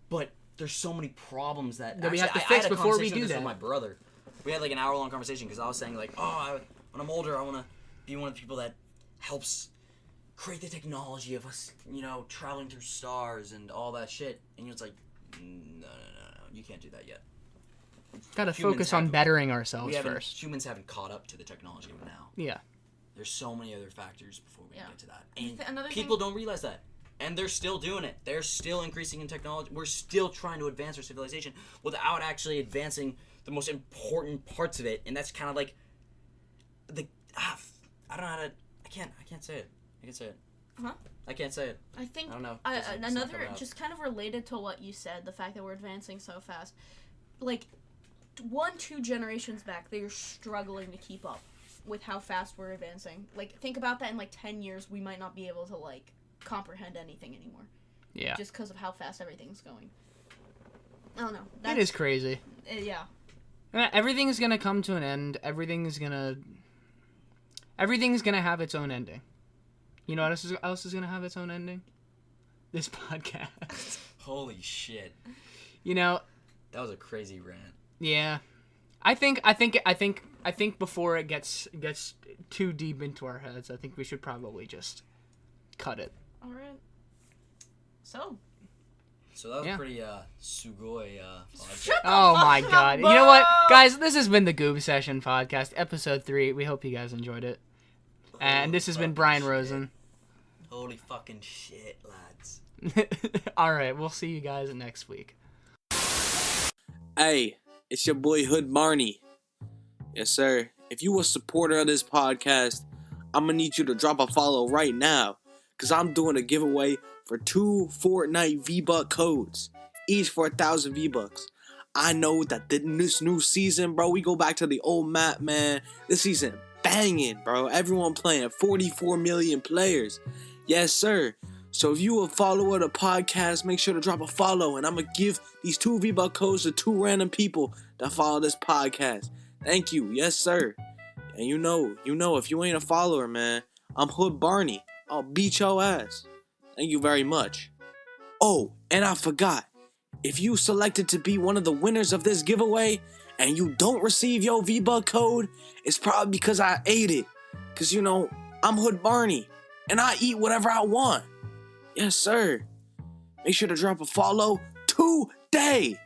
But there's so many problems that we have to I fix had a before we conversation do with this that. with my brother. We had like an hour-long conversation because I was saying like, when I'm older, I want to be one of the people that helps create the technology of us, traveling through stars and all that shit. And it's like, no, you can't do that yet. Got to Humans focus on haven't- bettering ourselves first. Humans haven't caught up to the technology now. Yeah. There's so many other factors before we Yeah. get to that. And Another people don't realize that. And they're still doing it. They're still increasing in technology. We're still trying to advance our civilization without actually advancing the most important parts of it. And that's kind of like I don't know how to. I can't say it. I can say it. Huh? I can't say it. I think I don't know. It's not another coming out. just kind of related to what you said, the fact that we're advancing so fast. Like 1-2 generations back, they were struggling to keep up. with how fast we're advancing. Like, think about that in like 10 years, we might not be able to like comprehend anything anymore. Yeah. Just because of how fast everything's going. I don't know. It is crazy. Yeah. Everything's gonna come to an end. Everything's gonna have its own ending. You know what else is gonna have its own ending? This podcast. Holy shit. You know. That was a crazy rant. Yeah. I think before it gets too deep into our heads, I think we should probably just cut it. All right. So that was pretty sugoi podcast. Oh my god. You know what? Guys, this has been the Goob Session podcast, episode 3. We hope you guys enjoyed it. And this has been Brian Rosen. Holy fucking shit, lads. Alright, we'll see you guys next week. Hey, it's your boy Hood Marnie. Yes, sir. If you a supporter of this podcast, I'm gonna need you to drop a follow right now, because I'm doing a giveaway for 2 Fortnite V-Buck codes, each for 1,000 V-Bucks. I know that this new season, bro, we go back to the old map, man. This season banging, bro. Everyone playing, 44 million players. Yes, sir. So if you a follower of the podcast, make sure to drop a follow, and I'm going to give these 2 V-Buck codes to 2 random people that follow this podcast. Thank you. Yes, sir. And you know, if you ain't a follower, man, I'm Hood Barney. I'll beat your ass. Thank you very much. Oh, and I forgot. If you selected to be one of the winners of this giveaway and you don't receive your V-Buck code, it's probably because I ate it. Because, I'm Hood Barney, and I eat whatever I want. Yes, sir. Make sure to drop a follow today.